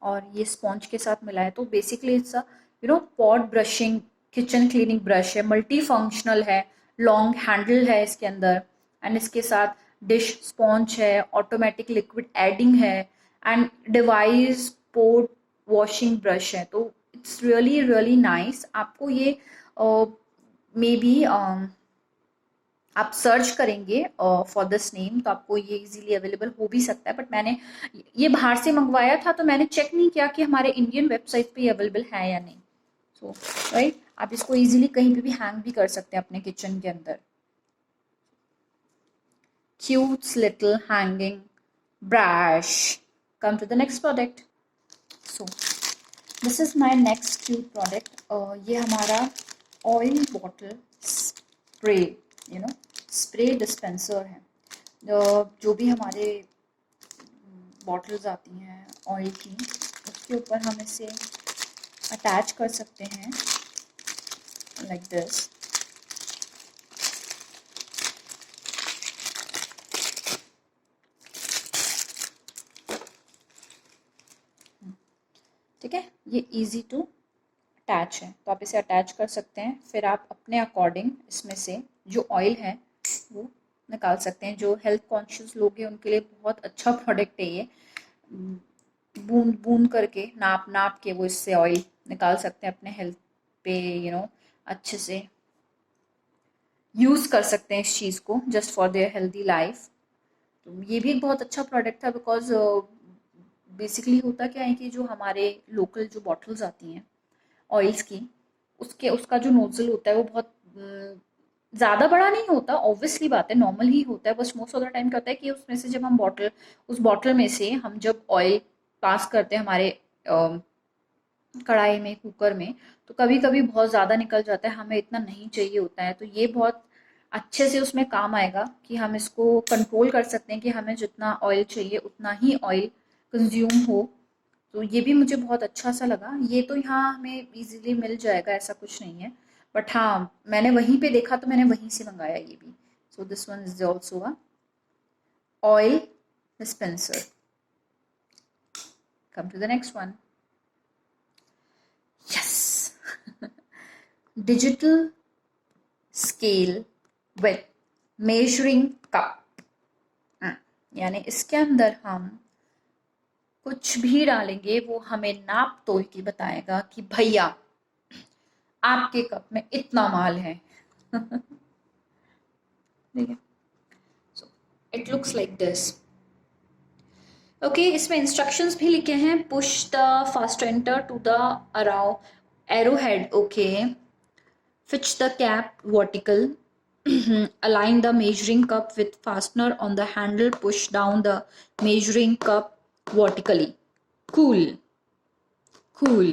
Speaker 1: और ये स्पॉन्ज के साथ मिला है। तो basically it's a pot brushing kitchen cleaning brush है, मल्टी फंक्शनल है, लॉन्ग हैंडल है इसके अंदर, एंड इसके साथ डिश स्पॉन्ज है, ऑटोमेटिक लिक्विड एडिंग है, and device port washing brush है। तो इट्स रियली रियली नाइस। आपको ये मे बी आप सर्च करेंगे फॉर दिस नेम तो आपको ये इजीली अवेलेबल हो भी सकता है, बट मैंने ये बाहर से मंगवाया था तो मैंने चेक नहीं किया कि हमारे इंडियन वेबसाइट पे अवेलेबल है या नहीं। सो राइट, आप इसको इजीली कहीं पे भी हैंग भी कर सकते हैं अपने किचन के अंदर। Cute little hanging brush. Come to the next product. So this is my next cute product. ये हमारा oil bottle spray spray dispenser है। जो भी हमारे बॉटल्स आती हैं ऑयल की, उसके ऊपर हम इसे अटैच कर सकते हैं लाइक दिस। ठीक है, ये इजी टू अटैच है, तो आप इसे अटैच कर सकते हैं। फिर आप अपने अकॉर्डिंग इसमें से जो ऑयल है वो निकाल सकते हैं। जो हेल्थ कॉन्शियस लोग हैं उनके लिए बहुत अच्छा प्रोडक्ट है ये। बूंद बूंद करके नाप नाप के वो इससे ऑयल निकाल सकते हैं, अपने हेल्थ पे अच्छे से यूज़ कर सकते हैं इस चीज़ को, just for their healthy life. तो ये भी एक बहुत अच्छा प्रोडक्ट था, बिकॉज बेसिकली होता क्या है कि जो हमारे लोकल जो बॉटल्स आती हैं ऑयल्स की, उसका जो नोजल होता है वो बहुत ज़्यादा बड़ा नहीं होता, ऑब्वियसली बात है, नॉर्मल ही होता है। बस मोस्ट ऑफ द टाइम क्या होता है कि उसमें से जब हम उस बॉटल में से हम जब ऑयल पास करते हैं हमारे कढ़ाई में, कुकर में, तो कभी कभी बहुत ज़्यादा निकल जाता है, हमें इतना नहीं चाहिए होता है। तो ये बहुत अच्छे से उसमें काम आएगा कि हम इसको कंट्रोल कर सकते हैं कि हमें जितना ऑयल चाहिए उतना ही ऑयल कंज्यूम हो। तो ये भी मुझे बहुत अच्छा सा लगा। ये तो यहाँ हमें इजीली मिल जाएगा, ऐसा कुछ नहीं है, बट हाँ मैंने वहीं पे देखा तो मैंने वहीं से मंगाया ये भी। So this one is also a oil dispenser. Come to the next one. Yes, digital scale with measuring cup. यानी इसके अंदर हम कुछ भी डालेंगे वो हमें नाप तोल के बताएगा कि भैया आपके कप में इतना माल है। ठीक है, so it looks like this. Okay, इसमें इंस्ट्रक्शंस भी लिखे हैं। Push the fast enter to the arrow arrow head, okay, fit the cap vertical, align the measuring cup with fastener on the handle, push down the measuring cup vertically. Cool, cool.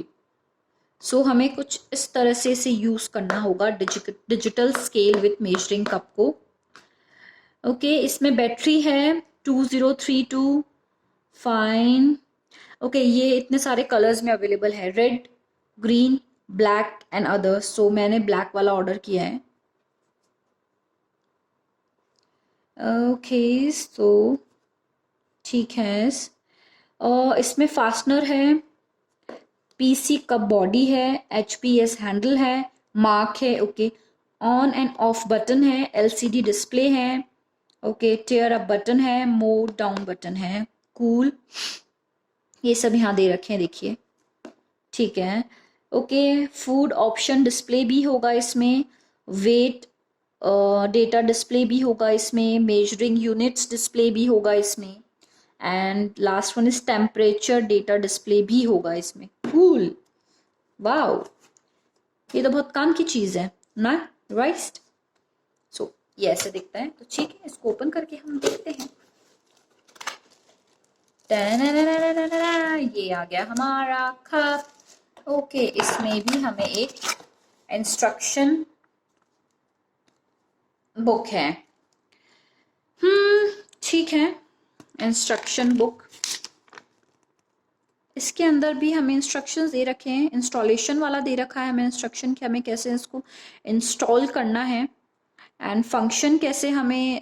Speaker 1: सो हमें कुछ इस तरह से इसे use करना होगा digital scale with measuring cup को। Okay, इसमें बैटरी है 2032, फाइन। ओके, ये इतने सारे कलर्स में अवेलेबल है, red, green, black and others. So मैंने ब्लैक वाला ऑर्डर किया है। ओके, सो ठीक है। इसमें फास्टनर है, पीसी कप बॉडी है, एचपीएस हैंडल है, मार्क है, okay, on end off button है, एलसीडी डिस्प्ले है, ओके, टेयर अप बटन है, मोड डाउन बटन है, कूल। ये सब यहाँ दे रखे हैं, देखिए, ठीक है। ओके, फूड ऑप्शन डिस्प्ले भी होगा इसमें, वेट डेटा डिस्प्ले भी होगा इसमें, मेजरिंग यूनिट्स डिस्प्ले भी होगा इसमें, and last one is temperature data display भी होगा इसमें। कूल, वाओ, ये तो बहुत काम की चीज है ना, राइट। सो ये ऐसे दिखता है, तो ठीक है, इसको ओपन करके हम देखते हैं। ये आ गया हमारा कप। ओके, इसमें भी हमें एक इंस्ट्रक्शन बुक है। ठीक है, इंस्ट्रक्शन बुक, इसके अंदर भी हमें इंस्ट्रक्शंस दे रखे हैं। इंस्टॉलेशन वाला दे रखा है हमें इंस्ट्रक्शन कि हमें कैसे इसको इंस्टॉल करना है, एंड फंक्शन कैसे हमें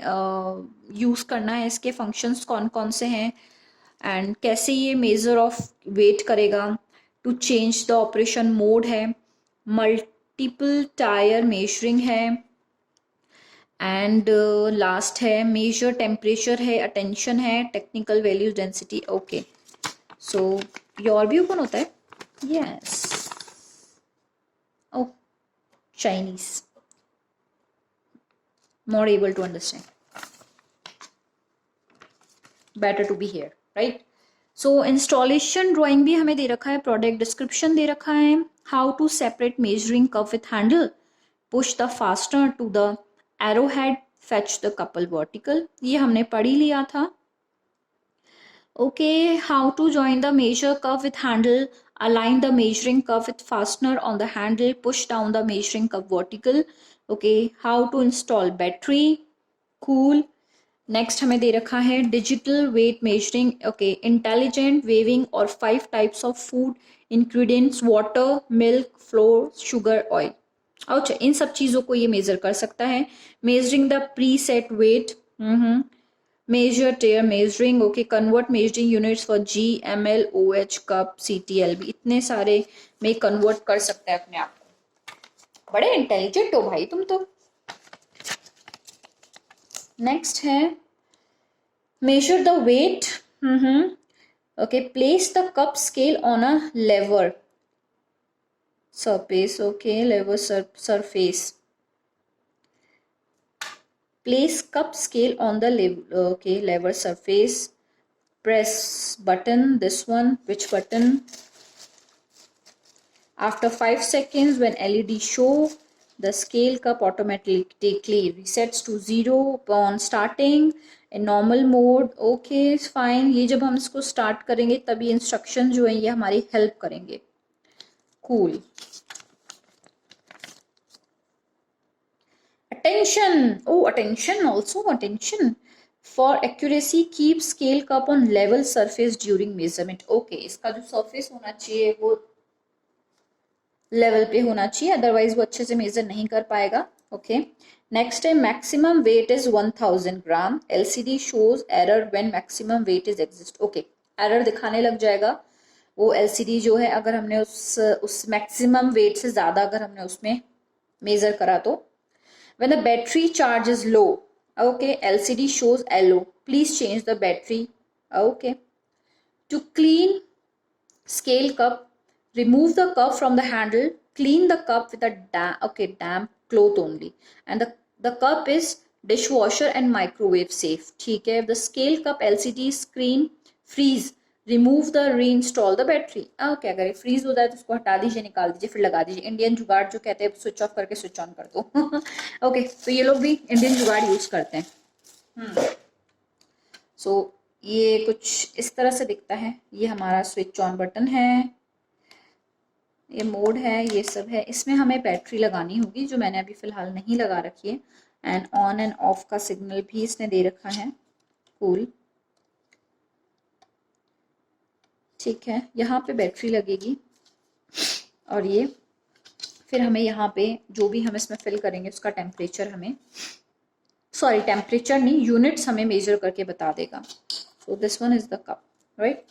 Speaker 1: यूज़ करना है, इसके फंक्शंस कौन कौन से हैं, एंड कैसे ये मेजर ऑफ वेट करेगा। To change the operation mode है, मल्टीपल टायर मेजरिंग है, एंड लास्ट है मेजर टेम्परेचर है, अटेंशन है, technical values, density. Okay, so ये और भी ओपन होता है, yes. Oh, Chinese, not able to understand, better to be here, right? So installation drawing भी हमें दे रखा है, प्रोडक्ट डिस्क्रिप्शन दे रखा है, how to separate measuring cup with handle, push the fastener to the arrow head, fetch the couple vertical, ये हमने पढ़ ही लिया था। Okay, how to join the measure cup with handle, align the measuring cup with fastener on the handle, push down the measuring cup vertical. Okay, how to install battery, cool. Next हमें दे रखा है digital weight measuring, okay, intelligent weaving और 5 types of food ingredients, water, milk, flour, sugar, oil. अच्छा, इन सब चीज़ों को ये मेजर कर सकता है। Measuring the pre set weight, measure tare measuring, okay, convert measuring units for G, M L, O H, cup, C T L B, इतने सारे में कन्वर्ट कर सकता है अपने आप को। बड़े इंटेलिजेंट हो भाई तुम तो। नेक्स्ट है measure the weight, okay, place the cup scale on a level surface, okay, level surface, place cup scale on the lever surface, press button, this one, which button, after 5 seconds when LED show, the scale cup automatically resets to 0 upon starting in normal mode. okay, fine, ये जब हम इसको start करेंगे तभी instruction जो है ये हमारी हेल्प करेंगे। cool. Attention, oh, attention, also attention, for accuracy keep scale cup on level surface during measurement. okay, इसका जो surface होना चाहिए वो लेवल पे होना चाहिए, अदरवाइज वो अच्छे से मेजर नहीं कर पाएगा। ओके, नेक्स्ट है maximum weight is 1000 gram, LCD shows error when maximum weight is exist. Okay, error दिखाने लग जाएगा वो एलसीडी जो है, अगर हमने उस मैक्सिमम वेट से ज्यादा अगर हमने उसमें मेजर करा तो। When the battery charge is low, okay, LCD shows yellow. Please change the battery. Okay. To clean scale cup, remove the cup from the handle, clean the cup with a damp cloth only, and the cup is dishwasher and microwave safe. ठीक है. The scale cup LCD screen freeze, remove the reinstall the battery. क्या करें, freeze हो जाए तो उसको हटा दीजिए, निकाल दीजिए, फिर लगा दीजिए. इंडियन जुगाड़ जो कहते हैं स्विच ऑफ करके स्विच ऑन कर दो. ओके, तो ये लोग भी इंडियन जुगाड़ यूज करते हैं. सो ये कुछ इस तरह से दिखता है. ये हमारा स्विच ऑन बटन है, ये मोड है, ये सब है. इसमें हमें बैटरी लगानी होगी जो मैंने अभी फिलहाल नहीं लगा रखी है. एंड ऑन एंड ऑफ का सिग्नल भी इसने दे रखा है. कूल. ठीक है, यहाँ पे बैटरी लगेगी और ये फिर हमें यहाँ पे जो भी हम इसमें फिल करेंगे उसका टेम्परेचर हमें, सॉरी टेम्परेचर नहीं, यूनिट्स हमें मेजर करके बता देगा. सो this one is the cup, right.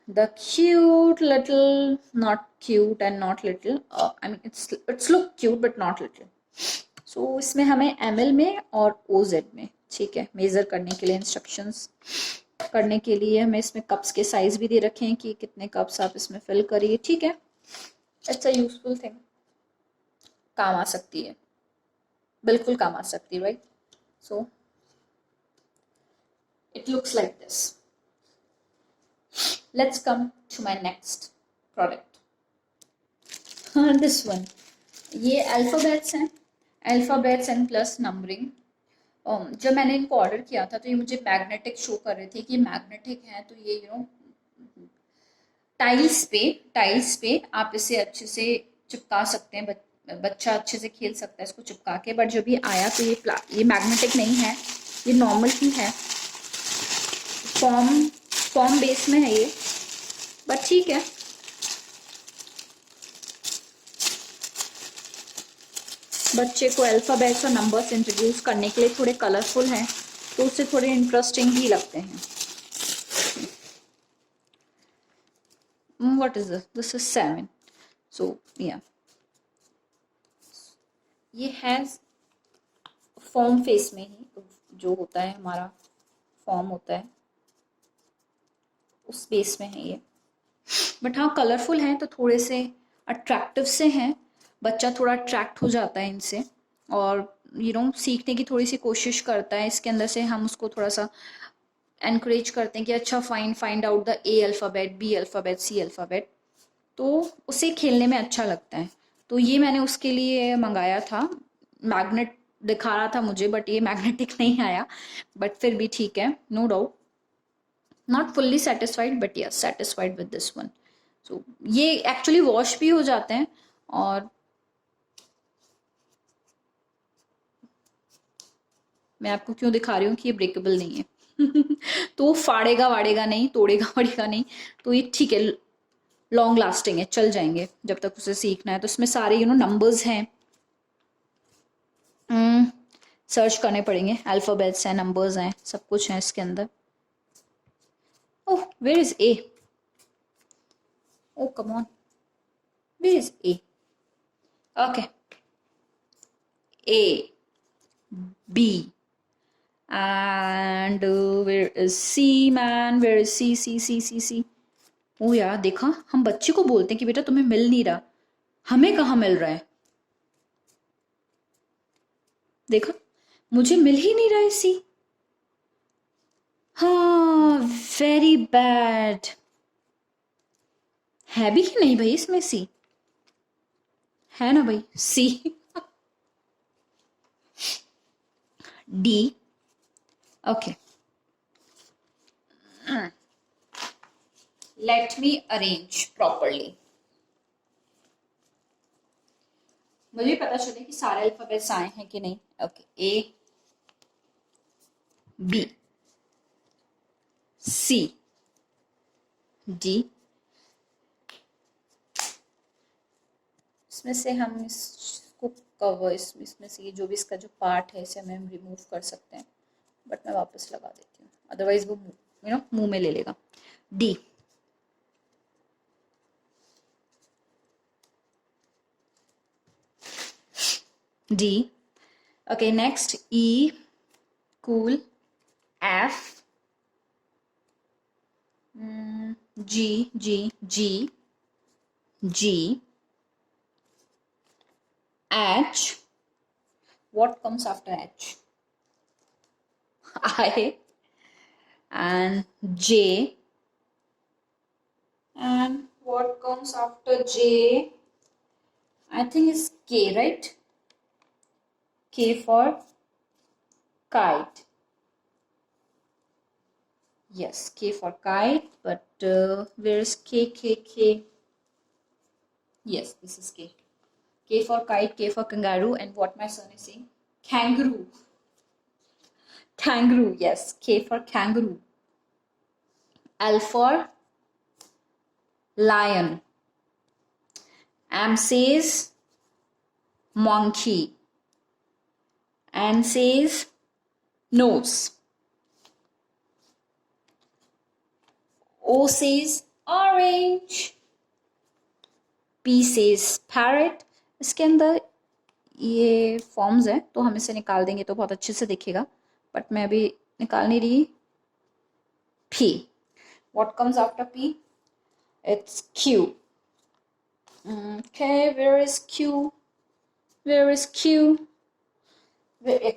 Speaker 1: The cute little, not cute and not little, I mean it's look cute but not little. So इसमें हमें ml में और oz में, ठीक है, मेजर करने के लिए इंस्ट्रक्शंस करने के लिए हमें इसमें कप्स के साइज भी दे रखे हैं कि कितने कप्स आप इसमें फिल करिए. ठीक है, इट्स अ यूजफुल थिंग, काम आ सकती है, बिल्कुल काम आ सकती है, right. So it looks like this. Let's come to my next product. This one. ये अल्फ़ाबेट्स हैं, अल्फ़ाबेट्स एंड प्लस नंबरिंग. जब मैंने इनको ऑर्डर किया था तो ये मुझे मैग्नेटिक शो कर रहे थे कि मैग्नेटिक है. तो ये टाइल्स पे आप इसे अच्छे से चिपका सकते हैं. बच्चा अच्छे से खेल सकता है इसको चिपका के. बट जब ये आया तो ये मैग्नेटिक नहीं है, ये नॉर्मल ही है, फॉर्म बेस में है ये. बट ठीक है, बच्चे को अल्फ़ाबेट्स और नंबर्स इंट्रोड्यूस करने के लिए थोड़े कलरफुल हैं तो उससे थोड़े इंटरेस्टिंग ही लगते हैं. What is this is 7. सो या ये है फॉर्म फेस में ही, जो होता है हमारा फॉर्म होता है उस बेस में है ये. बट हाँ, कलरफुल हैं तो थोड़े से अट्रैक्टिव से हैं. बच्चा थोड़ा अट्रैक्ट हो जाता है इनसे और सीखने की थोड़ी सी कोशिश करता है. इसके अंदर से हम उसको थोड़ा सा एनकरेज करते हैं कि अच्छा find out the A alphabet, B alphabet, C alphabet, तो उसे खेलने में अच्छा लगता है. तो ये मैंने उसके लिए मंगाया था. मैग्नेट दिखा रहा था मुझे बट ये मैग्नेटिक नहीं आया. बट फिर भी ठीक है, no doubt. Not fully satisfied but yes satisfied with this one. So ये एक्चुअली वॉश भी हो जाते हैं और मैं आपको क्यों दिखा रही हूँ कि ये ब्रेकेबल नहीं है. तो फाड़ेगा वाड़ेगा नहीं, तोड़ेगा वाड़ेगा नहीं, तो ये ठीक है, लॉन्ग लास्टिंग है, चल जाएंगे जब तक उसे सीखना है. तो इसमें सारे नंबर्स हैं, सर्च करने पड़ेंगे. अल्फ़ाबेट्स हैं, नंबर्स हैं, सब कुछ है इसके अंदर. Oh, where is A? Oh, come on. Where is A? Okay. A, B. And where is C, man? Where is C, C, C, C, C? ओ यार, देखा, हम बच्चे को बोलते हैं कि बेटा तुम्हें मिल नहीं रहा, हमें कहाँ मिल रहा है. देखा, मुझे मिल ही नहीं रहा है सी. हाँ, वेरी बैड. है भी कि नहीं भाई इसमें सी? है ना भाई C. D. Okay, let me arrange properly. मुझे पता चले कि सारे अल्फाबेट्स आए हैं कि नहीं. ओके, ए, बी, सी, डी. इसमें से हम इसको कवर, इसमें से ये जो भी इसका जो पार्ट है इसे हम रिमूव कर सकते हैं. बट मैं वापस लगा देती हूँ, अदरवाइज वो मुंह में ले लेगा. D. D. Okay, next E, cool. F, G, G, G, G, H. What comes after H? I, and J. And what comes after J? I think it's K, right? K for kite. Yes, K for kite, but where is K, K, K? Yes, this is K. K for kite, K for kangaroo, and what my son is saying? Kangaroo. Kangaroo, yes, K for kangaroo. L for lion. M says monkey. N says nose. O says orange. P says parrot. इसके अंदर ये forms है तो हम इसे निकाल देंगे तो बहुत अच्छे से दिखेगा, बट मैं अभी निकाल नहीं रही. P. What comes after P? It's Q. Okay, where is Q? Where is Q? Where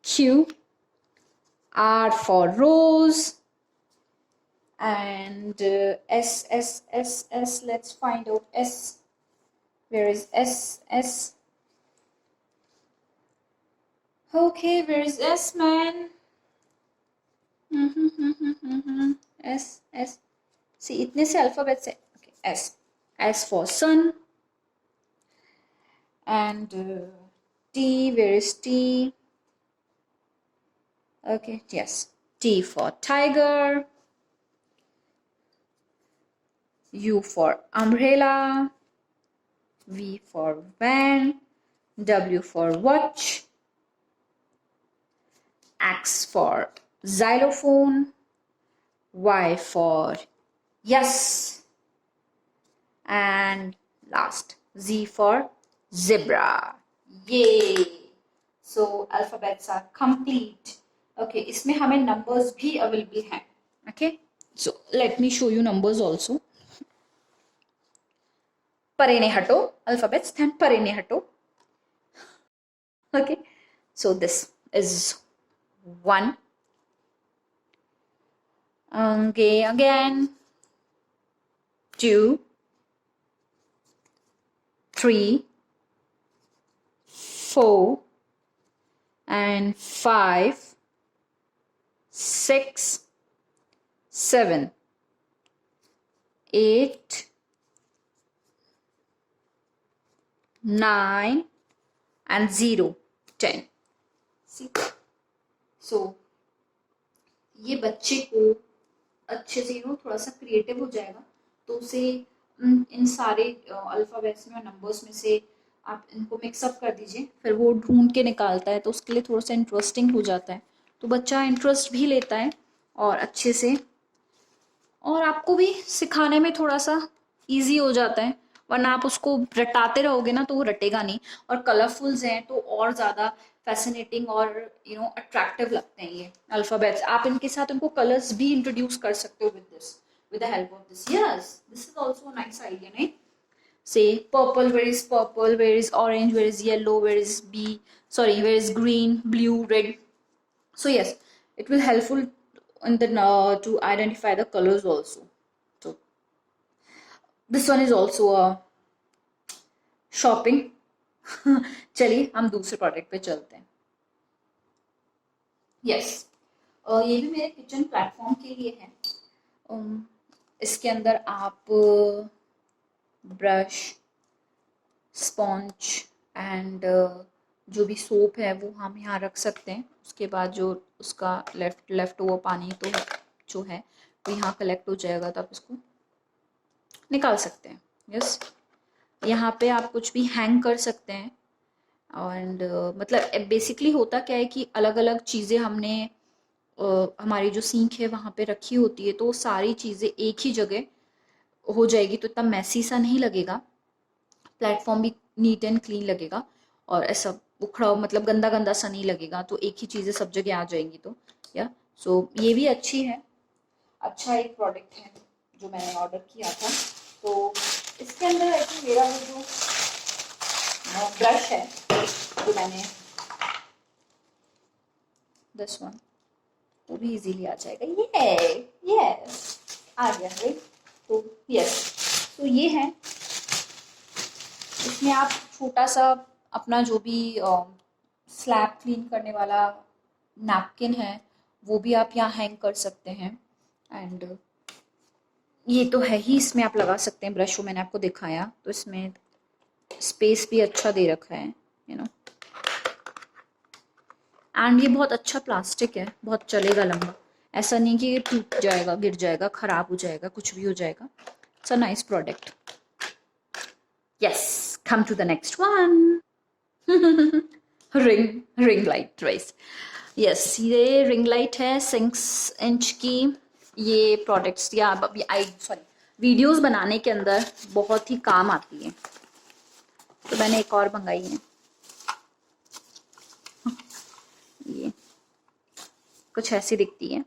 Speaker 1: Q. R for rose. And S, S, S, S. Let's find out S. Where is S? S. Okay, where is S, man? S, S. See, इतने से alphabet से. Okay, S. S for sun. And T, where is T? Okay, yes. T for tiger. U for umbrella. V for van. W for watch. X for xylophone. Y for yes. And last, Z for zebra. Yay! So alphabets are complete. Okay, इसमें हमें numbers भी available हैं. Okay, so let me show you numbers also. परे ने हटो alphabets, then परे ने हटो. Okay, so this is 1. Okay, again 2, 3, 4, and 5, 6, 7, 8, 9, and 0, 10. See? So, ये बच्चे को अच्छे से थोड़ा सा क्रिएटिव हो जाएगा तो उसे इन सारे अल्फाबेट्स में और नंबर्स में से आप इनको मिक्सअप कर दीजिए, फिर वो ढूंढ के निकालता है तो उसके लिए थोड़ा सा इंटरेस्टिंग हो जाता है, तो बच्चा इंटरेस्ट भी लेता है और अच्छे से, और आपको भी सिखाने में थोड़ा सा इजी हो जाता है, वरना आप उसको रटाते रहोगे ना तो वो रटेगा नहीं. और कलरफुल्स हैं तो और ज़्यादा फैसिनेटिंग और अट्रैक्टिव लगते हैं ये अल्फ़ाबेट्स. आप इनके साथ उनको कलर्स भी इंट्रोड्यूस कर सकते हो with the help of this. Yes, this is also a nice idea, right? Say purple, where is purple, where is orange, where is yellow, where is where is green, blue, red. So yes, it will helpful in the to identify the colors also. So this one is also a shopping. चलिए हम दूसरे product पे चलते हैं. Yes, ये भी मेरे kitchen platform के लिए है. इसके अंदर आप ब्रश, स्पॉन्ज एंड जो भी सोप है वो हम यहाँ रख सकते हैं. उसके बाद जो उसका लेफ्ट वो पानी तो जो है वो यहाँ कलेक्ट हो जाएगा तो आप इसको निकाल सकते हैं. यस, यहाँ पे आप कुछ भी हैंग कर सकते हैं. एंड मतलब बेसिकली होता क्या है कि अलग अलग चीज़ें हमने हमारी जो सिंक है वहाँ पे रखी होती है, तो वो सारी चीज़ें एक ही जगह हो जाएगी तो इतना मैसी सा नहीं लगेगा, प्लेटफॉर्म भी नीट एंड क्लीन लगेगा और ऐसा उखड़ा मतलब गंदा गंदा सा नहीं लगेगा, तो एक ही चीज़ें सब जगह आ जाएंगी. तो या सो ये भी अच्छी है. अच्छा एक प्रोडक्ट है जो मैंने ऑर्डर किया था। तो इसके अंदर आई थिंक मेरा वो जो ब्रश है जो मैंने दिस वन तो भी इजीली आ जाएगा। ये यस आ गया राइट। तो यस तो ये है, इसमें आप छोटा सा अपना जो भी स्लैब क्लीन करने वाला नैपकिन है वो भी आप यहाँ हैंग कर सकते हैं। एंड ये तो है ही, इसमें आप लगा सकते हैं ब्रश, वो मैंने आपको दिखाया। तो इसमें स्पेस भी अच्छा दे रखा है यू नो। एंड ये बहुत अच्छा प्लास्टिक है, बहुत चलेगा लंबा, ऐसा नहीं कि ये टूट जाएगा, गिर जाएगा, खराब हो जाएगा, कुछ भी हो जाएगा। It's a nice product. Yes, come to the next one. Ring light rice. Yes, ये रिंग लाइट है 6 इंच की। ये प्रोडक्ट्स या अभी वीडियोस बनाने के अंदर बहुत ही काम आती है। तो मैंने एक और मंगाई है, ये कुछ ऐसी दिखती है।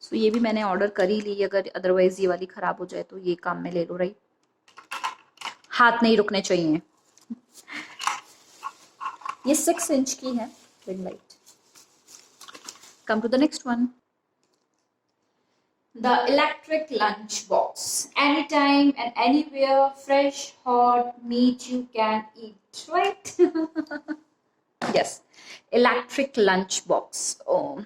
Speaker 1: सो ये भी मैंने ऑर्डर कर ही ली, अगर अदरवाइज ये वाली खराब हो जाए तो ये काम में ले लो राइट। हाथ नहीं रुकने चाहिए। ये 6 इंच की है ring light. Come to the next one, the electric lunch box. Anytime and anywhere, fresh, hot meat you can eat, right? Yes, electric lunch box. Oh,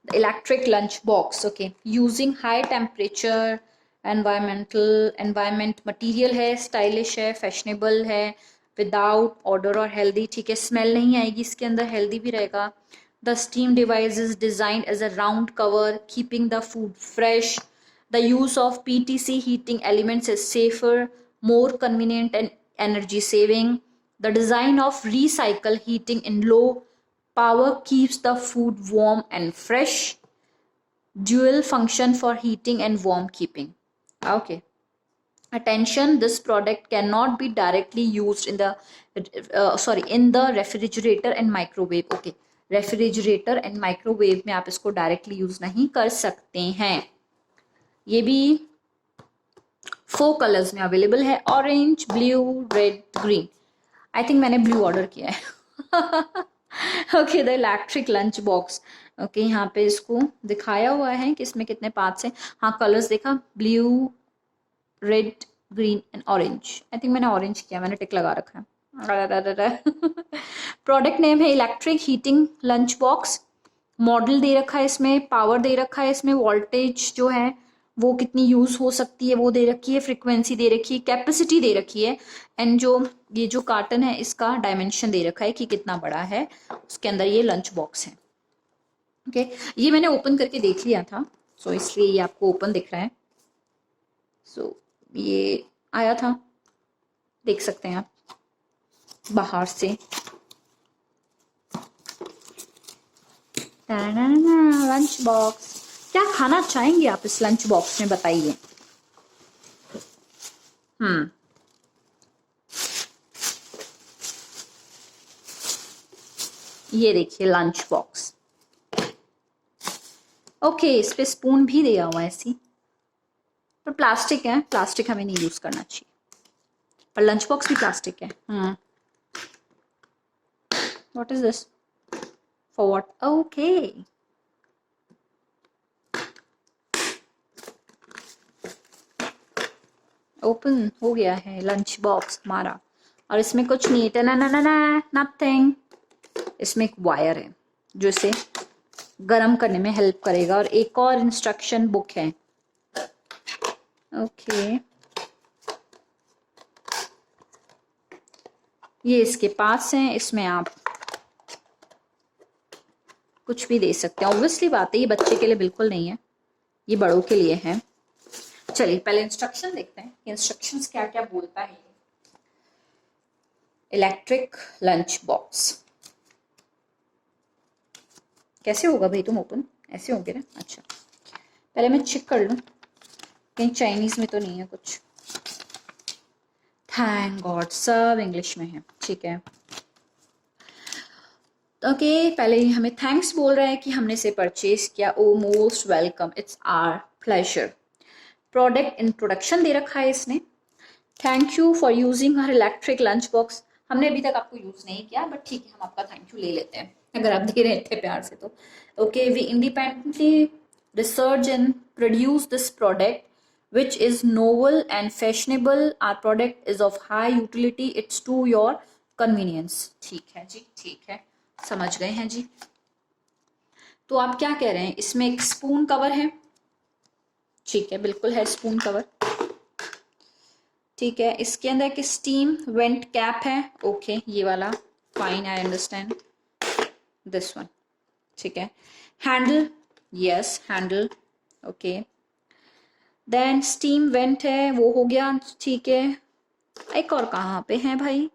Speaker 1: the electric lunch box. Okay, using high temperature environment material है, stylish है, fashionable है, without odor और healthy। ठीक है, smell नहीं आएगी इसके अंदर, healthy भी रहेगा। The steam device is designed as a round cover, keeping the food fresh. The use of PTC heating elements is safer, more convenient, and energy saving. The design of recycle heating in low power keeps the food warm and fresh. Dual function for heating and warm keeping. Okay. Attention, this product cannot be directly used in the in the refrigerator and microwave. Okay, refrigerator and microwave में आप इसको directly use नहीं कर सकते हैं। ये भी 4 colours में अवेलेबल है, ऑरेंज, ब्लू, रेड, ग्रीन। आई थिंक मैंने ब्लू ऑर्डर किया है। Okay, the electric lunch box. Okay, यहाँ पे इसको दिखाया हुआ है कि इसमें कितने पार्ट्स हैं। हाँ, कलर्स देखा, blue, red, green and orange. I think मैंने ऑरेंज किया, मैंने टिक लगा रखा है। प्रोडक्ट नेम है electric heating lunch box. Model दे रखा है इसमें, पावर दे रखा है इसमें, वोल्टेज जो है वो कितनी यूज हो सकती है वो दे रखी है, फ्रीक्वेंसी दे रखी है, कैपेसिटी दे रखी है। एंड जो ये जो कार्टन है इसका डायमेंशन दे रखा है कि कितना बड़ा है, उसके अंदर ये लंच बॉक्स है। ओके, ये मैंने ओपन करके देख लिया था, सो इसलिए ये आपको ओपन दिख रहा है। सो ये आया था, देख सकते हैं आप बाहर से। लंच बॉक्स, क्या खाना चाहेंगे आप इस लंच बॉक्स में बताइए। ये देखिए लंच बॉक्स। ओके, इस पे स्पून भी दिया हुआ है ऐसी, पर प्लास्टिक है, प्लास्टिक हमें नहीं यूज करना चाहिए, पर लंच बॉक्स भी प्लास्टिक है। What is this, for what? Okay, open हो गया है लंच बॉक्स हमारा, और इसमें कुछ नहीं है, नथिंग। इसमें एक वायर है जो इसे गर्म करने में हेल्प करेगा, और एक और इंस्ट्रक्शन बुक है। ओके, ये इसके पास है, इसमें आप कुछ भी दे सकते हैं। ऑब्वियसली बात है, ये बच्चे के लिए बिल्कुल नहीं है, ये बड़ों के लिए है। चलिए पहले इंस्ट्रक्शन देखते हैं, इंस्ट्रक्शंस क्या क्या बोलता है। इलेक्ट्रिक लंच बॉक्स कैसे होगा भाई, तुम ओपन ऐसे होंगे ना। अच्छा, पहले मैं चेक कर लूं कहीं चाइनीज में तो नहीं है कुछ। थैंक गॉड, सब इंग्लिश में है। ठीक है, ओके पहले ही हमें थैंक्स बोल रहा है कि हमने इसे परचेज किया। Oh most welcome, it's our pleasure. Product introduction दे रखा है इसने। Thank you for using her electric lunch box. हमने अभी तक आपको यूज नहीं किया बट ठीक है, हम आपका थैंक यू ले लेते हैं अगर आप दे रहे थे प्यार से तो। Okay, we independently research and produce this product which is novel and fashionable. Our product is of high utility, it's to your convenience। ठीक है जी, ठीक है, समझ गए हैं जी। तो आप क्या कह रहे हैं, इसमें एक स्पून कवर है? ठीक है, बिल्कुल है स्पून कवर। ठीक है, इसके अंदर एक स्टीम वेंट कैप है। ओके, ये वाला fine, I understand this one. ठीक है, handle, yes handle, okay. Then steam vent है, वो हो गया, ठीक है। एक और कहाँ पे है भाई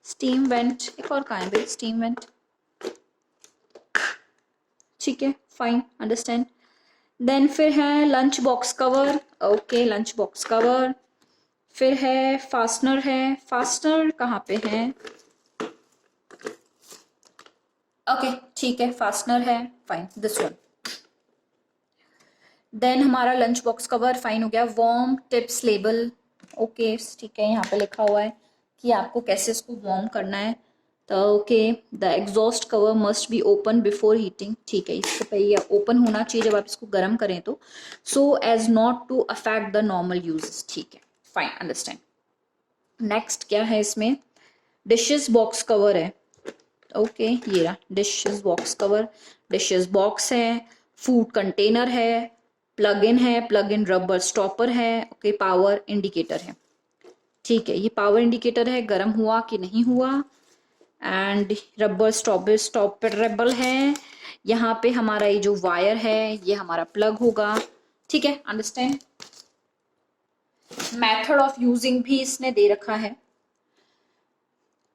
Speaker 1: स्टीम वेंट, एक और कहाँ है भाई स्टीम वेंट? ठीक है, फाइन, अंडरस्टैंड। देन फिर है lunch box cover. Okay, lunch box cover. फिर है फास्टनर, है फास्टनर कहाँ पे है? ओके ठीक है, फास्टनर है, फाइन, दिस वन। देन हमारा लंच बॉक्स कवर फाइन हो गया। वार्म टिप्स लेबल, ओके ठीक है, यहाँ पे लिखा हुआ है कि आपको कैसे इसको वार्म करना है। तो okay, the exhaust cover must be open before heating. ठीक है, इसको पहले ओपन होना चाहिए जब आप इसको गर्म करें तो, so as not to affect the normal uses. ठीक है, फाइन, अंडरस्टैंड। नेक्स्ट क्या है इसमें? डिशेस बॉक्स कवर है। ओके, ये रहा dishes box cover. Dishes box है, फूड कंटेनर है, प्लग इन है, प्लग इन रबर स्टॉपर है, ओके, पावर इंडिकेटर है। ठीक है, ये पावर इंडिकेटर है, गर्म हुआ कि नहीं हुआ। एंड रबर स्टॉपरेबल है। यहाँ पे हमारा ये जो वायर है ये हमारा प्लग होगा। ठीक है, अंडरस्टैंड। मेथड ऑफ यूजिंग भी इसने दे रखा है।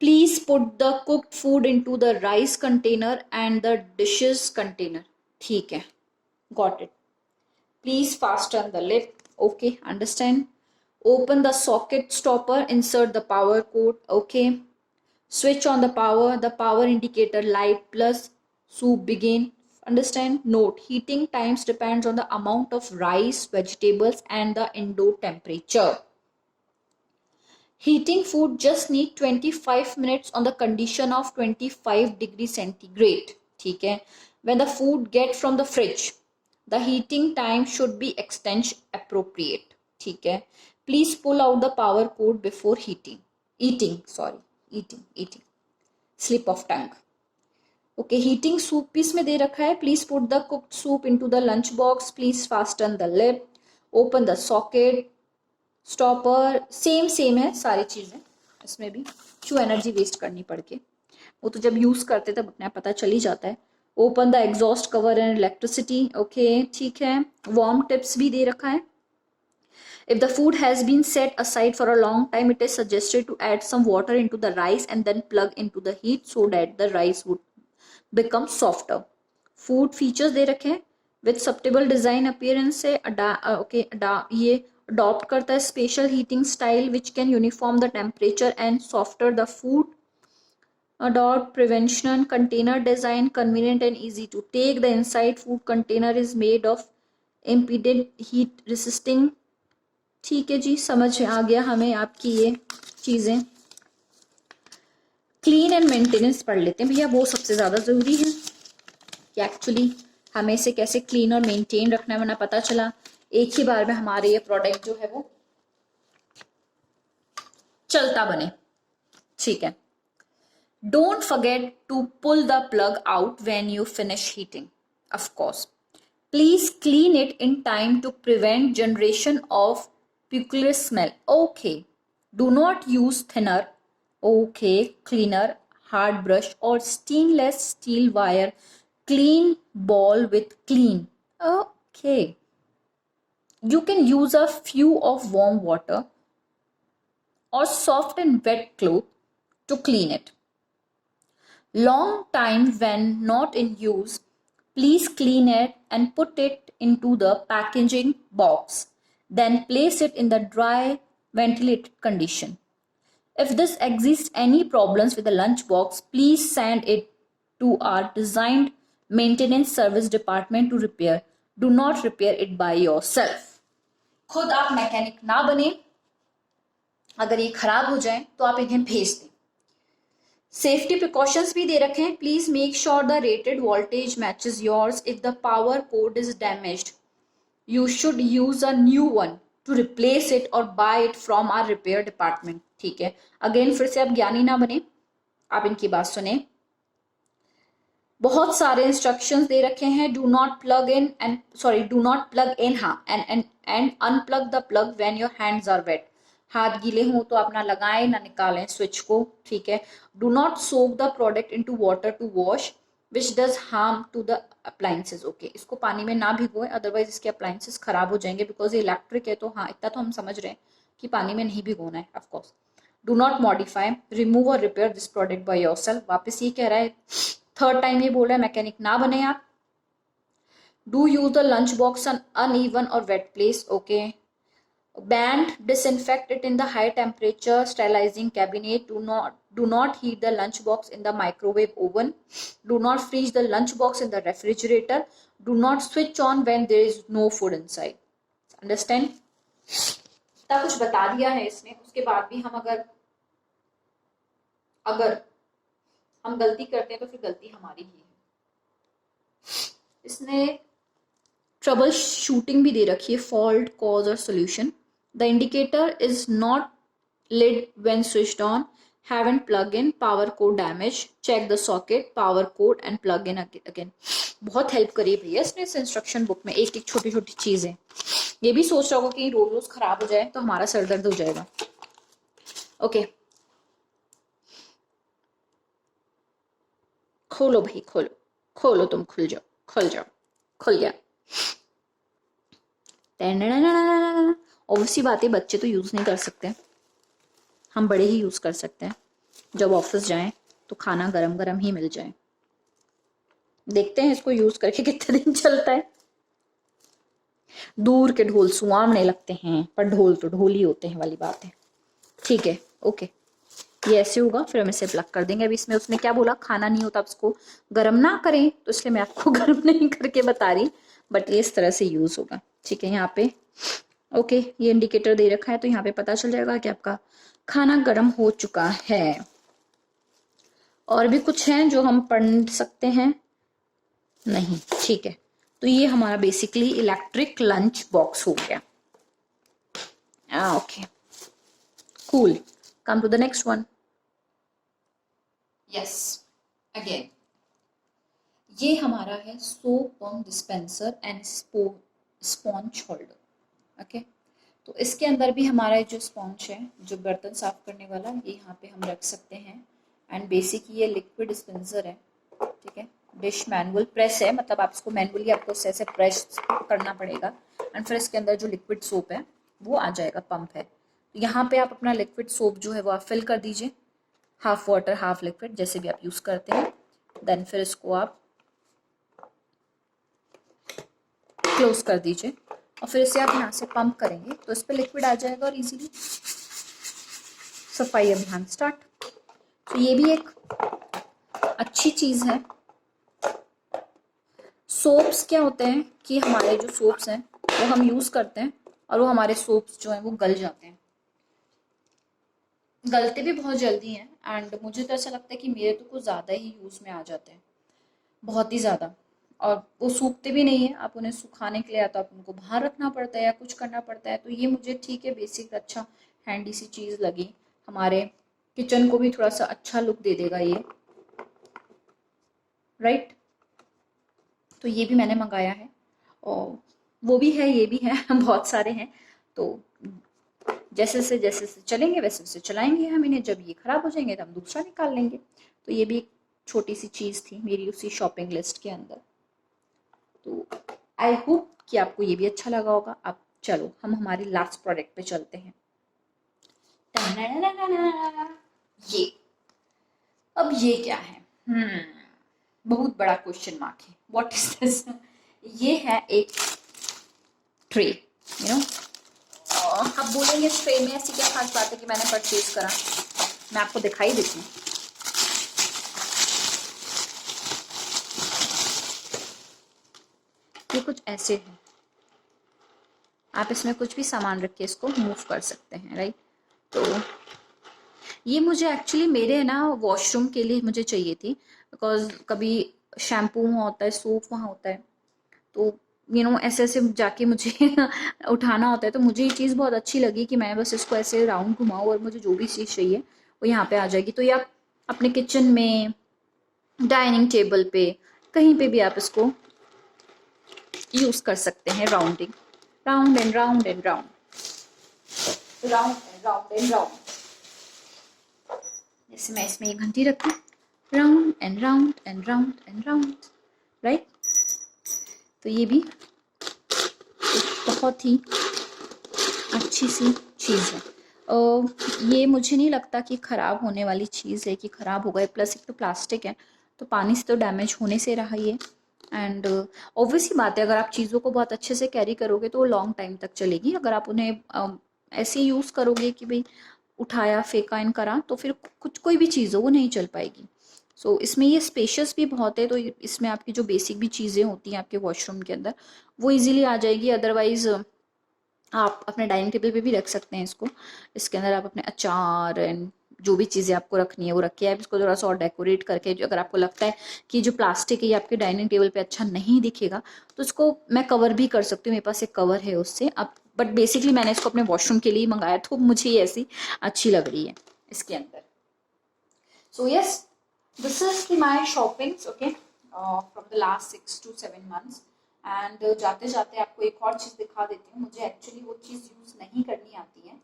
Speaker 1: Please put the cooked food into the rice container and the dishes container. ठीक है, got it. Please fasten the lid. Okay, understand. Open the socket stopper, insert the power cord. Okay. Switch on the power indicator light plus soup begin. Understand. Note, heating times depends on the amount of rice, vegetables and the indoor temperature. Heating food just need 25 minutes on the condition of 25 degrees centigrade. ठीक है. When the food get from the fridge, the heating time should be extension appropriate. ठीक है. Please pull out the power cord before eating. Slip of tongue. Okay, heating soup piece में दे रखा है. Please put the cooked soup into the lunch box. Please fasten the lid. Open the socket. Stopper same है सारी चीजें, इसमें भी क्यों energy waste करनी पड़ के, वो तो जब यूज करते तब अपने आप पता चल ही जाता है। Open the exhaust cover and electricity. Okay ठीक है, वार्म टिप्स भी दे रखा है। If the food has been set aside for a long time, it is suggested to add some water into the rice and then plug into the heat so that the rice would become softer. Food features दे रखे हैं। With subtle design appearance से ये adopt करता है spatial heating style which can uniform the temperature and softer the food. Adopt prevention container design, convenient and easy to take. The inside food container is made of impeded heat resisting। ठीक है जी, समझ आ गया हमें आपकी ये चीजें। Clean and maintenance पढ़ लेते हैं भैया, वो सबसे ज्यादा जरूरी है कि एक्चुअली हमें इसे कैसे क्लीन और मेंटेन रखना है, वरना पता चला एक ही बार में हमारे ये प्रोडक्ट जो है वो चलता बने। ठीक है, don't forget to pull the plug out when you finish heating, of course. Please clean it in time to prevent generation of peculiar smell. Okay, do not use thinner, okay, cleaner, hard brush or stainless steel wire. Clean ball with clean. Okay, you can use a few of warm water or soft and wet cloth to clean it. Long time when not in use, please clean it and put it into the packaging box. Then place it in the dry, ventilated condition. If this exists any problems with the lunch box, please send it to our designed maintenance service department to repair. Do not repair it by yourself. खुद आप mechanic ना बने, अगर ये खराब हो जाए तो आप इन्हें भेज दें. सेफ्टी प्रिकॉशंस भी दे रखे हैं. Please make sure the rated voltage matches yours. If the power code is damaged you should use a new one to replace it or buy it from our repair department. ठीक है, again फिर से आप ज्ञानी ना बने, आप इनकी बात सुने. बहुत सारे इंस्ट्रक्शंस दे रखे हैं. डू नॉट प्लग इन हाँ and unplug the plug when your hands are wet. हाथ गीले हों तो आप ना लगाएं ना निकालें स्विच को. ठीक है. Do not soak the product into water to wash which does harm to the appliances. Okay, इसको पानी में ना भिगोएं, अदरवाइज इसके अप्लायंसेज खराब हो जाएंगे. बिकॉज ये इलेक्ट्रिक है तो हाँ इतना तो हम समझ रहे हैं कि पानी में नहीं भिगोना है of course. Do not modify, remove और repair this product by yourself. वापस ये कह रहा है, थर्ड टाइम ये बोल रहा है मैकेनिक ना बने आप. Do use the lunch box on uneven और wet place. Okay. Banned, disinfect it in the high temperature sterilizing cabinet. Do not heat the lunch box in the microwave oven. Do not freeze the lunch box in the refrigerator. Do not switch on when there is no food inside. Understand? इतना कुछ बता दिया है इसने, उसके बाद भी हम अगर हम गलती करते हैं तो फिर गलती हमारी ही है. इसने ट्रबल शूटिंग भी दे रखी है, फॉल्ट, कॉज और solution. The indicator is not lit when switched on. Haven't plug in, power cord damage. Check the socket, power cord and plug in again. बहुत हेल्प करी भैया इसने इस इंस्ट्रक्शन बुक में, एक एक छोटी छोटी चीजें. ये भी सोच रहा होगा कि रोज रोज खराब हो जाए तो हमारा सर दर्द हो जाएगा. ओके, खोलो भाई, खोलो खोलो, तुम खुल जाओ, खुल जाओ, खुल गया. ऑब्वियसली बात है, बच्चे तो यूज नहीं कर सकते, हम बड़े ही यूज कर सकते हैं. जब ऑफिस जाएं तो खाना गरम गरम ही मिल जाए. देखते हैं इसको यूज करके कितने दिन चलता है. दूर के ढोल सुहावने लगते हैं, पर ढोल तो ढोल ही होते हैं वाली बात है. ठीक है, ओके. ये ऐसे होगा, फिर हम इसे प्लग कर देंगे. अभी इसमें उसने क्या बोला, खाना नहीं होता, आप इसको गर्म ना करें, तो इसलिए मैं आपको गर्म नहीं करके बता रही, बट ये इस तरह से यूज होगा. ठीक है, यहाँ पे ओके ये इंडिकेटर दे रखा है तो यहाँ पे पता चल जाएगा कि आपका खाना गर्म हो चुका है. और भी कुछ है जो हम पढ़ सकते हैं? नहीं. ठीक है, तो ये हमारा बेसिकली इलेक्ट्रिक लंच बॉक्स हो गया. Okay, cool. Come to the next one. Yes, again ये हमारा है soap pump dispenser and sponge holder. Okay, तो इसके अंदर भी हमारा जो स्पॉन्ज है, जो बर्तन साफ करने वाला, ये यहाँ पे हम रख सकते हैं. एंड बेसिक ये लिक्विड डिस्पेंसर है. ठीक है, डिश मैनुअल प्रेस है, मतलब आप इसको मैनुअली आपको ऐसे प्रेस करना पड़ेगा. एंड फिर इसके अंदर जो लिक्विड सोप है वो आ जाएगा, पंप है. तो यहाँ पे आप अपना लिक्विड सोप जो है वो आप फिल कर दीजिए, हाफ वाटर हाफ लिक्विड, जैसे भी आप यूज करते हैं. देन फिर इसको आप क्लोज कर दीजिए और फिर इसे आप यहाँ से पंप करेंगे तो इस पर लिक्विड आ जाएगा और इजीली सफाई अभियान स्टार्ट. तो ये भी एक अच्छी चीज है. सोप्स क्या होते हैं कि हमारे जो सोप्स हैं वो हम यूज करते हैं और वो हमारे सोप्स जो हैं वो गल जाते हैं, गलते भी बहुत जल्दी हैं. एंड मुझे तो ऐसा लगता है कि मेरे तो कुछ ज़्यादा ही यूज़ में आ जाते हैं, बहुत ही ज़्यादा. और वो सूखते भी नहीं है, आप उन्हें सुखाने के लिए या तो आप उनको बाहर रखना पड़ता है या कुछ करना पड़ता है. तो ये मुझे ठीक है, बेसिक अच्छा हैंडी सी चीज़ लगी. हमारे किचन को भी थोड़ा सा अच्छा लुक दे देगा ये, राइट. तो ये भी मैंने मंगाया है और वो भी है, ये भी है, बहुत सारे हैं. तो जैसे से चलेंगे वैसे वैसे चलाएंगे हम इन्हें. जब ये खराब हो जाएंगे तो हम दूसरा निकाल लेंगे. तो ये भी एक छोटी सी चीज़ थी मेरी उसी शॉपिंग लिस्ट के अंदर. तो आई होप कि आपको ये भी अच्छा लगा होगा. अब चलो हम हमारी लास्ट प्रोडक्ट पे चलते हैं. ये अब ये क्या है? बहुत बड़ा क्वेश्चन मार्क है. What is this? ये है एक ट्रे, यू नो. अब बोलेंगे इस ट्रे में ऐसी क्या खास बात है कि मैंने परचेज करा. मैं आपको दिखाई देती हूँ. कुछ ऐसे है, आप इसमें कुछ भी सामान रख के इसको मूव कर सकते हैं, राइट। तो ये मुझे एक्चुअली मेरे ना वॉशरूम के लिए मुझे चाहिए थी, बिकॉज कभी शैम्पू वहाँ होता है, सोप वहाँ होता है, तो ऐसे ऐसे जाके मुझे उठाना होता है। तो मुझे ये चीज़ बहुत अच्छी लगी कि मैं बस इसको ऐसे राउंड घुमाऊँ और मुझे जो भी चीज़ चाहिए वो यहाँ पे आ जाएगी। तो ये आप अपने किचन में, डाइनिंग टेबल पे, कहीं पे भी आप इसको यूज़ कर सकते हैं। Rounding, round and round and round, round and round and round. जैसे मैं इसमें ये घंटी रखूँ, round and round and round and round, right. तो ये भी बहुत ही अच्छी सी चीज़ है। ये मुझे नहीं लगता कि ख़राब होने वाली चीज़ है, कि ख़राब हो गए। प्लस एक तो प्लास्टिक है, तो पानी से तो डैमेज होने से रहा ये। एंड ऑब्वियसली बात है, अगर आप चीज़ों को बहुत अच्छे से कैरी करोगे तो वो लॉन्ग टाइम तक चलेगी। अगर आप उन्हें ऐसे यूज़ करोगे कि भाई उठाया, फेंका इन करा, तो फिर कुछ कोई भी चीज़ हो वो नहीं चल पाएगी। सो इसमें ये स्पेशियस भी बहुत है, तो इसमें आपकी जो बेसिक भी चीज़ें होती हैं आपके वॉशरूम के अंदर वो इजीली आ जाएगी। अदरवाइज़ आप अपने डाइनिंग टेबल पे भी रख सकते हैं इसको। इसके अंदर आप अपने अचार एंड जो भी चीज़ें आपको रखनी है वो रख के आप इसको थोड़ा सा और डेकोरेट करके, जो अगर आपको लगता है कि जो प्लास्टिक है ये आपके डाइनिंग टेबल पे अच्छा नहीं दिखेगा, तो इसको मैं कवर भी कर सकती हूँ। मेरे पास एक कवर है उससे। अब बट बेसिकली मैंने इसको अपने वॉशरूम के लिए ही मंगाया, तो मुझे ये ऐसी अच्छी लग रही है इसके अंदर। So yes, this is my shoppings, okay, from the last 6 to 7 months. And जाते जाते आपको एक और चीज़ दिखा देती हूँ। मुझे एक्चुअली वो चीज़ यूज़ नहीं करनी आती है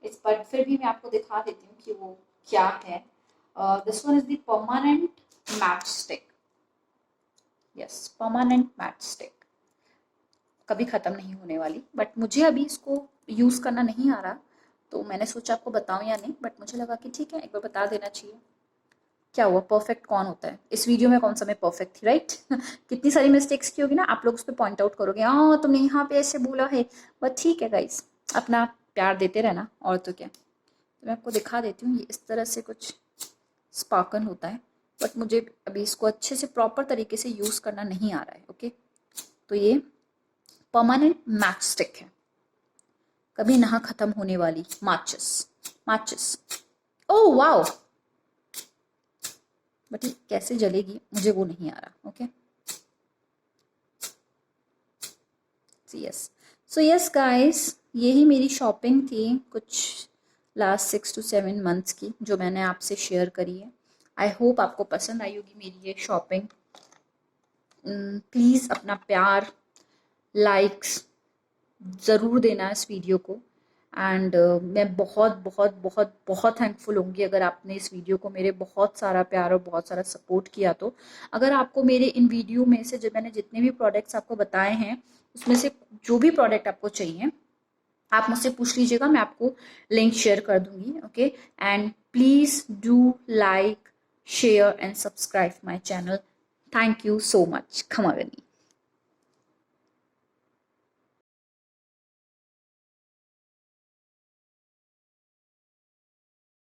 Speaker 1: इस पर, फिर भी मैं आपको दिखा देती हूँ कि वो क्या है। This one is the permanent mat stick. Yes, permanent mat stick, कभी ख़त्म नहीं होने वाली। बट मुझे अभी इसको यूज़ करना नहीं आ रहा, तो मैंने सोचा आपको बताऊँ या नहीं, बट मुझे लगा कि ठीक है, एक बार बता देना चाहिए। क्या हुआ, परफेक्ट कौन होता है इस वीडियो में? कौन सा मैं परफेक्ट थी, राइट? कितनी सारी मिस्टेक्स की होगी ना, आप लोग उस पर पॉइंट आउट करोगे, हाँ तुमने यहाँ पे ऐसे बोला है। बट ठीक है गाइस, अपना प्यार देते रहना, और तो क्या। तो मैं आपको दिखा देती हूँ, ये इस तरह से कुछ स्पार्कल होता है, बट मुझे अभी इसको अच्छे से प्रॉपर तरीके से यूज़ करना नहीं आ रहा है, ओके। तो ये परमानेंट मैच स्टिक है, कभी ना ख़त्म होने वाली माचिस। माचिस, ओह वाओ, बट ये कैसे जलेगी मुझे वो नहीं आ रहा, ओके। सो यस गाइस, यही मेरी शॉपिंग थी कुछ लास्ट 6 to 7 मंथ्स की, जो मैंने आपसे शेयर करी है। आई होप आपको पसंद आई होगी मेरी ये शॉपिंग। प्लीज़ अपना प्यार, लाइक्स ज़रूर देना इस वीडियो को। एंड मैं बहुत बहुत बहुत बहुत थैंकफुल होंगी अगर आपने इस वीडियो को मेरे बहुत सारा प्यार और बहुत सारा सपोर्ट किया। तो अगर आपको मेरे इन वीडियो में से, जब मैंने जितने भी प्रोडक्ट्स आपको बताए हैं, उसमें से जो भी प्रोडक्ट आपको चाहिए आप मुझसे पूछ लीजिएगा, मैं आपको लिंक शेयर कर दूंगी, okay. And please do like, share and subscribe my channel. Thank you so much. खमागनी।